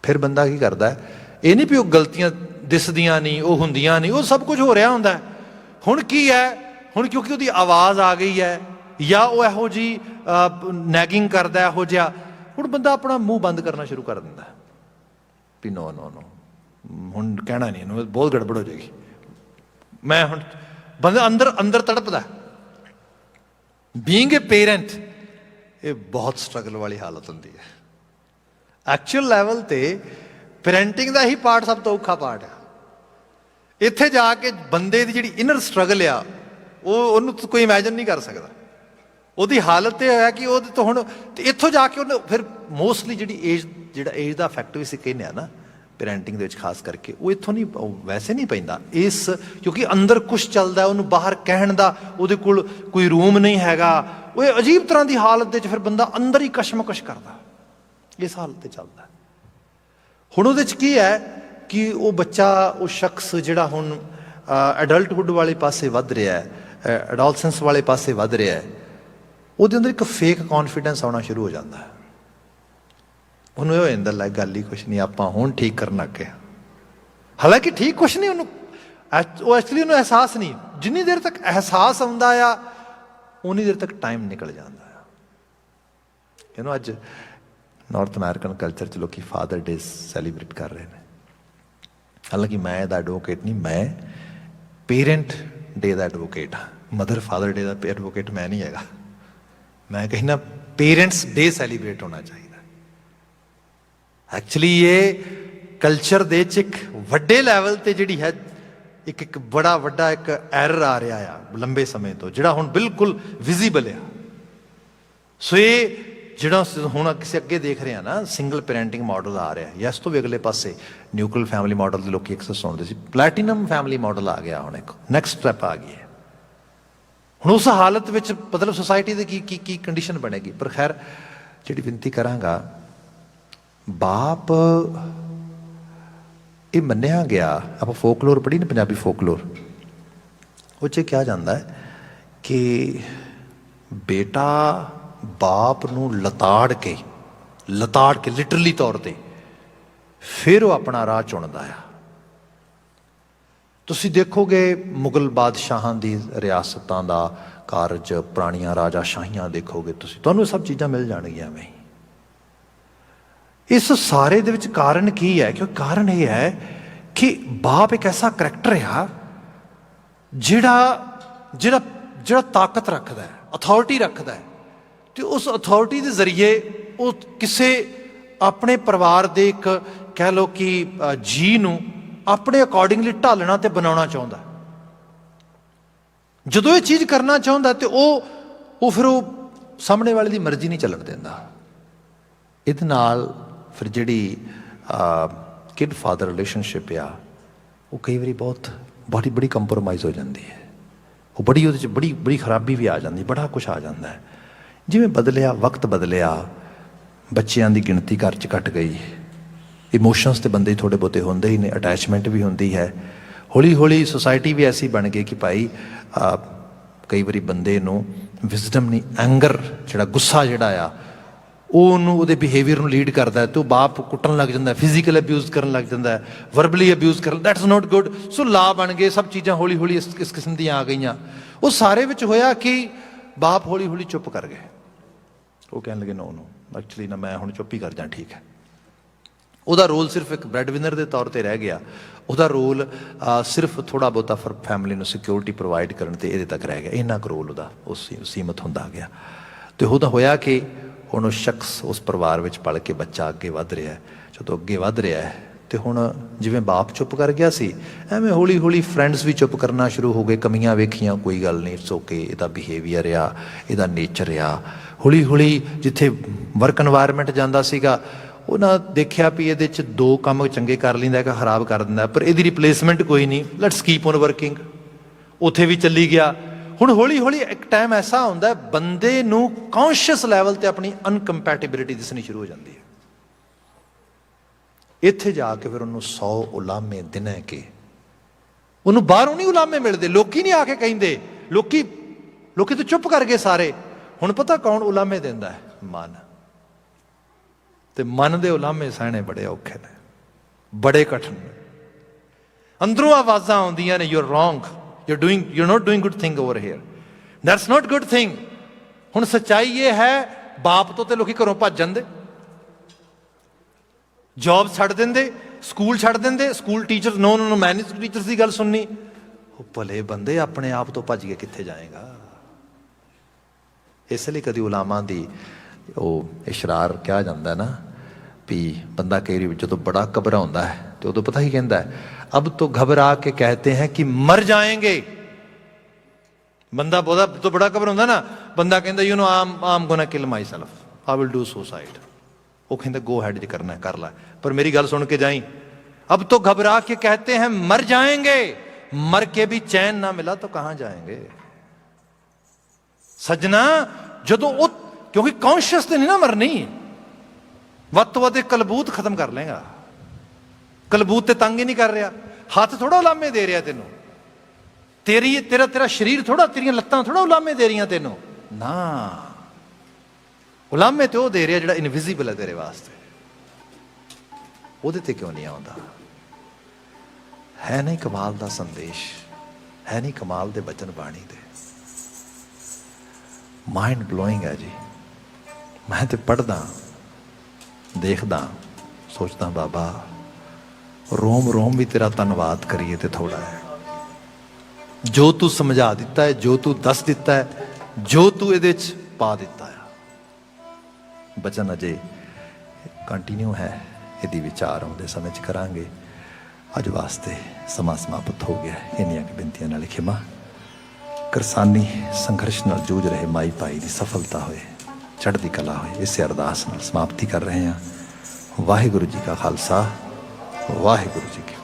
ਫਿਰ ਬੰਦਾ ਕੀ ਕਰਦਾ, ਇਹ ਨਹੀਂ ਵੀ ਉਹ ਗਲਤੀਆਂ ਦਿਸਦੀਆਂ ਨਹੀਂ, ਉਹ ਹੁੰਦੀਆਂ ਨਹੀਂ, ਉਹ ਸਭ ਕੁਝ ਹੋ ਰਿਹਾ ਹੁੰਦਾ। ਹੁਣ ਕੀ ਹੈ, ਹੁਣ ਕਿਉਂਕਿ ਉਹਦੀ ਆਵਾਜ਼ ਆ ਗਈ ਹੈ, ਜਾਂ ਉਹ ਇਹੋ ਜਿਹੀ ਨੈਗਿੰਗ ਕਰਦਾ ਇਹੋ ਜਿਹਾ, ਹੁਣ ਬੰਦਾ ਆਪਣਾ ਮੂੰਹ ਬੰਦ ਕਰਨਾ ਸ਼ੁਰੂ ਕਰ ਦਿੰਦਾ ਵੀ ਨੋ ਨੋ ਨੋ, ਹੁਣ ਕਹਿਣਾ ਨਹੀਂ, ਇਹਨੂੰ ਬਹੁਤ ਗੜਬੜ ਹੋ ਜਾਏਗੀ। ਮੈਂ ਹੁਣ ਬੰਦਾ ਅੰਦਰ ਅੰਦਰ ਤੜਪਦਾ। ਬੀਇੰਗ ਏ ਪੇਰੈਂਟ, ਇਹ ਬਹੁਤ ਸਟਰਗਲ ਵਾਲੀ ਹਾਲਤ ਹੁੰਦੀ ਹੈ। ਐਕਚੁਅਲ ਲੈਵਲ ਤੇ ਪੈਰੈਂਟਿੰਗ ਦਾ ਹੀ ਪਾਰਟ ਸਭ ਤੋਂ ਔਖਾ ਪਾਰਟ ਹੈ। ਇੱਥੇ ਜਾ ਕੇ ਬੰਦੇ ਦੀ ਜਿਹੜੀ ਇਨਰ ਸਟਰਗਲ ਆ, ਉਹਨੂੰ ਕੋਈ ਇਮੈਜਨ ਨਹੀਂ ਕਰ ਸਕਦਾ। ਉਹਦੀ ਹਾਲਤ ਇਹ ਹੋਇਆ ਕਿ ਉਹਦੇ ਤੋਂ ਹੁਣ ਇੱਥੋਂ ਜਾ ਕੇ ਉਹਨੇ ਫਿਰ ਮੋਸਟਲੀ ਜਿਹੜੀ ਏਜ, ਜਿਹੜਾ ਏਜ ਦਾ ਇਫੈਕਟ ਵੀ ਅਸੀਂ ਕਹਿੰਦੇ ਹਾਂ ਨਾ ਪੈਰੈਂਟਿੰਗ ਦੇ ਵਿੱਚ ਖਾਸ ਕਰਕੇ, ਉਹ ਇੱਥੋਂ ਨਹੀਂ, ਵੈਸੇ ਨਹੀਂ ਪੈਂਦਾ ਇਸ, ਕਿਉਂਕਿ ਅੰਦਰ ਕੁਛ ਚੱਲਦਾ, ਉਹਨੂੰ ਬਾਹਰ ਕਹਿਣ ਦਾ ਉਹਦੇ ਕੋਲ ਕੋਈ ਰੂਮ ਨਹੀਂ ਹੈਗਾ। ਉਹ ਅਜੀਬ ਤਰ੍ਹਾਂ ਦੀ ਹਾਲਤ ਦੇ 'ਚ ਫਿਰ ਬੰਦਾ ਅੰਦਰ ਹੀ ਕਸ਼ਮਕਸ਼ ਕਰਦਾ, ਇਸ ਹਾਲਤ 'ਤੇ ਚੱਲਦਾ। ਹੁਣ ਉਹਦੇ 'ਚ ਕੀ ਹੈ ਕਿ ਉਹ ਬੱਚਾ, ਉਹ ਸ਼ਖਸ ਜਿਹੜਾ ਹੁਣ ਅਡਲਟਹੁੱਡ ਵਾਲੇ ਪਾਸੇ ਵੱਧ ਰਿਹਾ, ਐਡੋਲਸੈਂਸ ਵਾਲੇ ਪਾਸੇ ਵੱਧ ਰਿਹਾ, ਉਹਦੇ ਅੰਦਰ ਇੱਕ ਫੇਕ ਕੌਨਫੀਡੈਂਸ ਆਉਣਾ ਸ਼ੁਰੂ ਹੋ ਜਾਂਦਾ ਹੈ। ਉਹਨੂੰ ਇਹ ਹੋ ਜਾਂਦਾ ਲੈ ਗੱਲ ਹੀ ਕੁਛ ਨਹੀਂ, ਆਪਾਂ ਹੁਣ ਠੀਕ ਕਰਨ ਲੱਗ ਗਏ। ਹਾਲਾਂਕਿ ਠੀਕ ਕੁਛ ਨਹੀਂ, ਉਹਨੂੰ ਉਹ ਐਕਚੁਅਲੀ ਉਹਨੂੰ ਅਹਿਸਾਸ ਨਹੀਂ। ਜਿੰਨੀ ਦੇਰ ਤੱਕ ਅਹਿਸਾਸ ਆਉਂਦਾ ਆ, ਉਨੀ ਦੇਰ ਤੱਕ ਟਾਈਮ ਨਿਕਲ ਜਾਂਦਾ ਆ। ਇਹਨੂੰ ਅੱਜ ਨਾਰਥ ਅਮਰੀਕਨ ਕਲਚਰ 'ਚ ਲੋਕੀ ਫਾਦਰ ਡੇ ਸੈਲੀਬ੍ਰੇਟ ਕਰ ਰਹੇ ਨੇ। ਹਾਲਾਂਕਿ ਮੈਂ ਇਹਦਾ ਐਡਵੋਕੇਟ ਨਹੀਂ, ਮੈਂ ਪੇਰੈਂਟ ਡੇ ਦਾ ਐਡਵੋਕੇਟ ਹਾਂ। ਮਦਰ ਫਾਦਰ ਡੇ ਦਾ ਐਡਵੋਕੇਟ ਮੈਂ ਨਹੀਂ ਹੈਗਾ। ਮੈਂ ਕਹਿੰਦਾ ਪੇਰੈਂਟਸ ਡੇ ਸੈਲੀਬ੍ਰੇਟ ਹੋਣਾ ਚਾਹੀਦਾ। ਐਕਚੁਅਲੀ ਇਹ ਕਲਚਰ ਦੇ 'ਚ ਇੱਕ ਵੱਡੇ ਲੈਵਲ 'ਤੇ ਜਿਹੜੀ ਹੈ ਇੱਕ ਬੜਾ ਵੱਡਾ ਇੱਕ ਐਰਰ ਆ ਰਿਹਾ ਆ ਲੰਬੇ ਸਮੇਂ ਤੋਂ, ਜਿਹੜਾ ਹੁਣ ਬਿਲਕੁਲ ਵਿਜ਼ੀਬਲ ਆ। ਸੋ ਇਹ ਜਿਹੜਾ ਹੁਣ ਕਿਸੇ ਅੱਗੇ ਦੇਖ ਰਹੇ ਆ ਨਾ, ਸਿੰਗਲ ਪੈਰੈਂਟਿੰਗ ਮਾਡਲ ਆ ਰਿਹਾ, ਜਾਂ ਇਸ ਤੋਂ ਵੀ ਅਗਲੇ ਪਾਸੇ ਨਿਊਕਲੀਅਰ ਫੈਮਿਲੀ ਮਾਡਲ ਦੇ ਲੋਕੀ ਅਕਸਰ ਸੁਣਦੇ ਸੀ, ਪਲੈਟੀਨਮ ਫੈਮਿਲੀ ਮਾਡਲ ਆ ਗਿਆ। ਹੁਣ ਇੱਕ ਨੈਕਸਟ ਸਟੈਪ ਆ ਗਈ ਹੈ। ਹੁਣ ਉਸ ਹਾਲਤ ਵਿੱਚ ਮਤਲਬ ਸੁਸਾਇਟੀ ਦੀ ਕੀ ਕੰਡੀਸ਼ਨ ਬਣੇਗੀ। ਪਰ ਖੈਰ, ਜਿਹੜੀ ਬੇਨਤੀ ਕਰਾਂਗਾ, ਬਾਪ ਇਹ ਮੰਨਿਆ ਗਿਆ, ਆਪਾਂ ਫੋਕਲੋਰ ਪੜ੍ਹੀ ਨਾ, ਪੰਜਾਬੀ ਫੋਕਲੋਰ, ਉਹ 'ਚ ਕਿਹਾ ਜਾਂਦਾ ਹੈ ਕਿ ਬੇਟਾ ਬਾਪ ਨੂੰ ਲਤਾੜ ਕੇ ਲਿਟਰਲੀ ਤੌਰ 'ਤੇ ਫਿਰ ਉਹ ਆਪਣਾ ਰਾਹ ਚੁਣਦਾ ਆ। ਤੁਸੀਂ ਦੇਖੋਗੇ ਮੁਗਲ ਬਾਦਸ਼ਾਹਾਂ ਦੀ ਰਿਆਸਤਾਂ ਦਾ ਕਾਰਜ, ਪੁਰਾਣੀਆਂ ਰਾਜਾਸ਼ਾਹੀਆਂ ਦੇਖੋਗੇ ਤੁਸੀਂ, ਤੁਹਾਨੂੰ ਇਹ ਸਭ ਚੀਜ਼ਾਂ ਮਿਲ ਜਾਣਗੀਆਂ ਐਵੇਂ ਹੀ। ਇਸ ਸਾਰੇ ਦੇ ਵਿੱਚ ਕਾਰਨ ਕੀ ਹੈ? ਕਿਉਂਕਿ ਕਾਰਨ ਇਹ ਹੈ ਕਿ ਬਾਪ ਇੱਕ ਐਸਾ ਕਰੈਕਟਰ ਆ ਜਿਹੜਾ ਤਾਕਤ ਰੱਖਦਾ ਹੈ, ਅਥਾਰਟੀ ਰੱਖਦਾ ਹੈ, ਅਤੇ ਉਸ ਅਥਾਰਟੀ ਦੇ ਜ਼ਰੀਏ ਉਹ ਕਿਸੇ ਆਪਣੇ ਪਰਿਵਾਰ ਦੇ ਇੱਕ ਕਹਿ ਲਓ ਕਿ ਜੀ ਨੂੰ ਆਪਣੇ ਅਕੋਰਡਿੰਗਲੀ ਢਾਲਣਾ ਅਤੇ ਬਣਾਉਣਾ ਚਾਹੁੰਦਾ। ਜਦੋਂ ਇਹ ਚੀਜ਼ ਕਰਨਾ ਚਾਹੁੰਦਾ ਅਤੇ ਉਹ ਫਿਰ ਉਹ ਸਾਹਮਣੇ ਵਾਲੇ ਦੀ ਮਰਜ਼ੀ ਨਹੀਂ ਚੱਲਣ ਦਿੰਦਾ। ਇਹਦੇ ਨਾਲ ਫਿਰ ਜਿਹੜੀ ਕਿਡ ਫਾਦਰ ਰਿਲੇਸ਼ਨਸ਼ਿਪ ਆ, ਉਹ ਕਈ ਵਾਰੀ ਬੜੀ ਕੰਪਰੋਮਾਈਜ਼ ਹੋ ਜਾਂਦੀ ਹੈ। ਉਹ ਉਹਦੇ 'ਚ ਬੜੀ ਖਰਾਬੀ ਵੀ ਆ ਜਾਂਦੀ, ਬੜਾ ਕੁਛ ਆ ਜਾਂਦਾ ਹੈ। ਜਿਵੇਂ ਬਦਲਿਆ, ਵਕਤ ਬਦਲਿਆ, ਬੱਚਿਆਂ ਦੀ ਗਿਣਤੀ ਘਰ 'ਚ ਘੱਟ ਗਈ, ਇਮੋਸ਼ਨਸ ਤੇ ਬੰਦੇ ਥੋੜ੍ਹੇ ਬਹੁਤੇ ਹੁੰਦੇ ਹੀ ਨੇ, ਅਟੈਚਮੈਂਟ ਵੀ ਹੁੰਦੀ ਹੈ। ਹੌਲੀ ਹੌਲੀ ਸੁਸਾਇਟੀ ਵੀ ਐਸੀ ਬਣ ਗਈ ਕਿ ਭਾਈ ਕਈ ਵਾਰੀ ਬੰਦੇ ਨੂੰ ਵਿਜ਼ਡਮ ਨਹੀਂ, ਐਂਗਰ ਜਿਹੜਾ ਗੁੱਸਾ ਜਿਹੜਾ ਆ ਉਹਨੂੰ ਉਹਦੇ ਬਿਹੇਵੀਅਰ ਨੂੰ ਲੀਡ ਕਰਦਾ ਹੈ ਤੇ ਉਹ ਬਾਪ ਕੁੱਟਣ ਲੱਗ ਜਾਂਦਾ, ਫਿਜ਼ੀਕਲ ਅਬਿਊਜ਼ ਕਰਨ ਲੱਗ ਜਾਂਦਾ, ਵਰਬਲੀ ਅਬਿਊਜ਼ ਕਰਨ, ਦੈਟਸ ਨਾਟ ਗੁੱਡ। ਸੋ ਲਾ ਬਣ ਗਏ, ਸਭ ਚੀਜ਼ਾਂ ਹੌਲੀ ਹੌਲੀ ਇਸ ਕਿਸਮ ਦੀਆਂ ਆ ਗਈਆਂ। ਉਹ ਸਾਰੇ ਵਿੱਚ ਹੋਇਆ ਕਿ ਬਾਪ ਹੌਲੀ ਹੌਲੀ ਚੁੱਪ ਕਰ ਗਏ। ਉਹ ਕਹਿਣ ਲੱਗੇ ਨੋ ਐਕਚੁਅਲੀ ਨਾ ਮੈਂ ਹੁਣ ਚੁੱਪ ਹੀ ਕਰ ਜਾ, ਠੀਕ ਹੈ। ਉਹਦਾ ਰੋਲ ਸਿਰਫ ਇੱਕ ਬ੍ਰੈਡ ਵਿਨਰ ਦੇ ਤੌਰ 'ਤੇ ਰਹਿ ਗਿਆ। ਉਹਦਾ ਰੋਲ ਸਿਰਫ ਥੋੜ੍ਹਾ ਬਹੁਤਾ ਫਰ ਫੈਮਿਲੀ ਨੂੰ ਸਿਕਿਉਰਿਟੀ ਪ੍ਰੋਵਾਈਡ ਕਰਨ 'ਤੇ ਇਹਦੇ ਤੱਕ ਰਹਿ ਗਿਆ। ਇੰਨਾ ਕੁ ਰੋਲ ਉਹਦਾ ਉਸ ਸੀਮਤ ਹੁੰਦਾ ਗਿਆ। ਅਤੇ ਉਹਦਾ ਹੋਇਆ ਕਿ ਹੁਣ ਉਹ ਸ਼ਖਸ ਉਸ ਪਰਿਵਾਰ ਵਿੱਚ ਪਲ ਕੇ ਬੱਚਾ ਅੱਗੇ ਵੱਧ ਰਿਹਾ। ਜਦੋਂ ਅੱਗੇ ਵੱਧ ਰਿਹਾ ਹੈ ਅਤੇ ਹੁਣ ਜਿਵੇਂ ਬਾਪ ਚੁੱਪ ਕਰ ਗਿਆ ਸੀ, ਐਵੇਂ ਹੌਲੀ ਹੌਲੀ ਫਰੈਂਡਸ ਵੀ ਚੁੱਪ ਕਰਨਾ ਸ਼ੁਰੂ ਹੋ ਗਏ। ਕਮੀਆਂ ਵੇਖੀਆਂ, ਕੋਈ ਗੱਲ ਨਹੀਂ, ਇਟਸ ਓਕੇ, ਇਹਦਾ ਬਿਹੇਵੀਅਰ ਆ, ਇਹਦਾ ਨੇਚਰ ਆ। ਹੌਲੀ ਹੌਲੀ ਜਿੱਥੇ ਵਰਕ ਇਨਵਾਇਰਮੈਂਟ ਜਾਂਦਾ ਸੀਗਾ, ਉਹਨਾਂ ਦੇਖਿਆ ਵੀ ਇਹਦੇ 'ਚ 2 ਕੰਮ ਚੰਗੇ ਕਰ ਲੈਂਦਾ, ਇੱਕ ਖਰਾਬ ਕਰ ਦਿੰਦਾ, ਪਰ ਇਹਦੀ ਰਿਪਲੇਸਮੈਂਟ ਕੋਈ ਨਹੀਂ, ਲੈਟਸ ਕੀਪ ਔਨ ਵਰਕਿੰਗ। ਉੱਥੇ ਵੀ ਚੱਲੀ ਗਿਆ। ਹੁਣ ਹੌਲੀ ਹੌਲੀ ਇੱਕ ਟਾਈਮ ਐਸਾ ਹੁੰਦਾ ਬੰਦੇ ਨੂੰ ਕੌਨਸ਼ੀਅਸ ਲੈਵਲ 'ਤੇ ਆਪਣੀ ਅਨਕੰਪੈਟੇਬਿਲਿਟੀ ਦਿਸਣੀ ਸ਼ੁਰੂ ਹੋ ਜਾਂਦੀ ਹੈ। ਇੱਥੇ ਜਾ ਕੇ ਫਿਰ ਉਹਨੂੰ 100 ਉਲਾਮੇ ਦਿਨੇ ਕੇ, ਉਹਨੂੰ ਬਾਹਰੋਂ ਨਹੀਂ ਉਲਾਮੇ ਮਿਲਦੇ, ਲੋਕੀ ਨਹੀਂ ਆ ਕੇ ਕਹਿੰਦੇ, ਲੋਕੀ ਤਾਂ ਚੁੱਪ ਕਰ ਗਏ ਸਾਰੇ। ਹੁਣ ਪਤਾ ਕੌਣ ਉਲਾਮੇ ਦਿੰਦਾ ਹੈ? ਮਨ। ਤੇ ਮਨ ਦੇ ਉਲਾਮੇ ਸਹਿਣੇ ਬੜੇ ਔਖੇ ਨੇ, ਬੜੇ ਕਠਿਨ ਨੇ। ਅੰਦਰੋਂ ਆਵਾਜ਼ਾਂ ਆਉਂਦੀਆਂ ਨੇ, you are wrong, you are note doing good thing over here, that's not good thing. ਹੁਣ ਸੱਚਾਈ ਇਹ ਹੈ, ਬਾਪ ਤੋਂ ਤੇ ਲੋਕੀ ਘਰੋਂ ਭੱਜ ਜਾਂਦੇ, ਜੌਬ ਛੱਡ ਦਿੰਦੇ, ਸਕੂਲ ਛੱਡ ਦਿੰਦੇ। ਸਕੂਲ ਟੀਚਰ ਨੋ ਮੈਂ ਨਹੀਂ ਟੀਚਰਸ ਦੀ ਗੱਲ ਸੁਣਨੀ। ਉਹ ਭਲੇ ਬੰਦੇ ਆਪਣੇ ਆਪ ਤੋਂ ਭੱਜ ਕੇ ਕਿੱਥੇ ਜਾਏਗਾ? ਇਸ ਲਈ ਕਦੀ ਉਲਾਮਾ ਦੀ ਉਹ ਇਸ਼ਰਾਰ ਕਿਹਾ ਜਾਂਦਾ ਨਾ ਵੀ ਬੰਦਾ ਕਈ ਵਾਰੀ ਜਦੋਂ ਬੜਾ ਘਬਰਾਉਂਦਾ ਹੈ ਤੇ ਉਦੋਂ ਪਤਾ ਹੀ ਕਹਿੰਦਾ ਹੈ, ਅਬ ਤੋਂ ਘਬਰਾ ਕੇ कहते हैं कि मर जाएंगे। ਬੰਦਾ ਬਹੁਤ ਤੋਂ ਬੜਾ ਘਬਰਾਉਂਦਾ ਨਾ, ਬੰਦਾ ਕਹਿੰਦਾ you know Aam ਗੋਨਾ kill my self, I will do suicide. ਉਹ ਕਹਿੰਦਾ ਗੋ ਹੈਡ ਜੇ ਕਰਨਾ ਕਰ ਲੈ, ਪਰ ਮੇਰੀ ਗੱਲ ਸੁਣ ਕੇ ਜਾਈ। अब तो घबरा के कहते हैं मर जाएंगे, मर के भी चैन ना मिला तो कहां जाएंगे। सजना ਜਦੋਂ ਉਹ, ਕਿਉਂਕਿ ਕੌਨਸ਼ੀਅਸ ਤੇ ਨਹੀਂ ਨਾ ਮਰਨੀ, ਵੱਧ ਤੋਂ ਵੱਧ ਕਲਬੂਤ ਖਤਮ ਕਰ ਲੇਗਾ। ਕਲਬੂਤ ਤੇ ਤੰਗ ਹੀ ਨਹੀਂ ਕਰ ਰਿਹਾ, ਹੱਥ ਥੋੜਾ ਉਲਾਮੇ ਦੇ ਰਿਹਾ ਤੈਨੂੰ, ਤੇਰਾ ਸਰੀਰ ਥੋੜਾ, ਤੇਰੀਆਂ ਲੱਤਾਂ ਥੋੜਾ ਉਲਾਮੇ ਦੇ ਰਹੀਆਂ ਤੈਨੂੰ ਨਾ। ਉਲਾਮੇ ਤੇ ਉਹ ਦੇ ਰਿਹਾ ਜਿਹੜਾ ਇਨਵਿਜ਼ੀਬਲ ਹੈ ਤੇਰੇ ਵਾਸਤੇ। ਉਹਦੇ ਤੇ ਕਿਉਂ ਨਹੀਂ ਆਉਂਦਾ? ਹੈ ਨਹੀਂ ਕਮਾਲ ਦਾ ਸੰਦੇਸ਼, ਹੈ ਨਹੀਂ ਕਮਾਲ ਦੇ ਬਚਨ ਬਾਣੀ ਦੇ। ਮਾਈਂਡ ਬਲੋਇੰਗ ਹੈ ਜੀ। ਮੈਂ ਤੇ ਪੜ੍ਹਦਾ, ਦੇਖਦਾ, ਸੋਚਦਾ ਬਾਬਾ ਰੋਮ ਰੋਮ ਵੀ ਤੇਰਾ ਧੰਨਵਾਦ ਕਰੀਏ ਤੇ ਥੋੜਾ ਹੈ। ਜੋ ਤੂੰ ਸਮਝਾ ਦਿੱਤਾ ਹੈ, ਜੋ ਤੂੰ ਦੱਸ ਦਿੱਤਾ ਹੈ, ਜੋ ਤੂੰ ਇਹਦੇ 'ਚ ਪਾ ਦਿੱਤਾ ਹੈ। ਬਚਨ ਅਜੇ ਕੰਟੀਨਿਊ ਹੈ, ਇਹਦੀ ਵਿਚਾਰ ਆਉਂਦੇ ਸਮੇਂ 'ਚ ਕਰਾਂਗੇ। ਅੱਜ ਵਾਸਤੇ ਸਮਾਂ ਸਮਾਪਤ ਹੋ ਗਿਆ। ਇੰਨੀਆਂ ਕਿ ਬੇਨਤੀਆਂ ਨਾਲ ਖਿਮਾ। ਕਿਰਸਾਨੀ ਸੰਘਰਸ਼ ਨਾਲ ਜੂਝ ਰਹੇ ਮਾਈ ਭਾਈ ਦੀ ਸਫਲਤਾ ਹੋਏ, ਚੜ੍ਹਦੀ ਕਲਾ ਹੋਏ, ਇਸੇ ਅਰਦਾਸ ਨਾਲ ਸਮਾਪਤੀ ਕਰ ਰਹੇ ਹਾਂ। ਵਾਹਿਗੁਰੂ ਜੀ ਕਾ ਖਾਲਸਾ, ਵਾਹਿਗੁਰੂ ਜੀ ਕੀ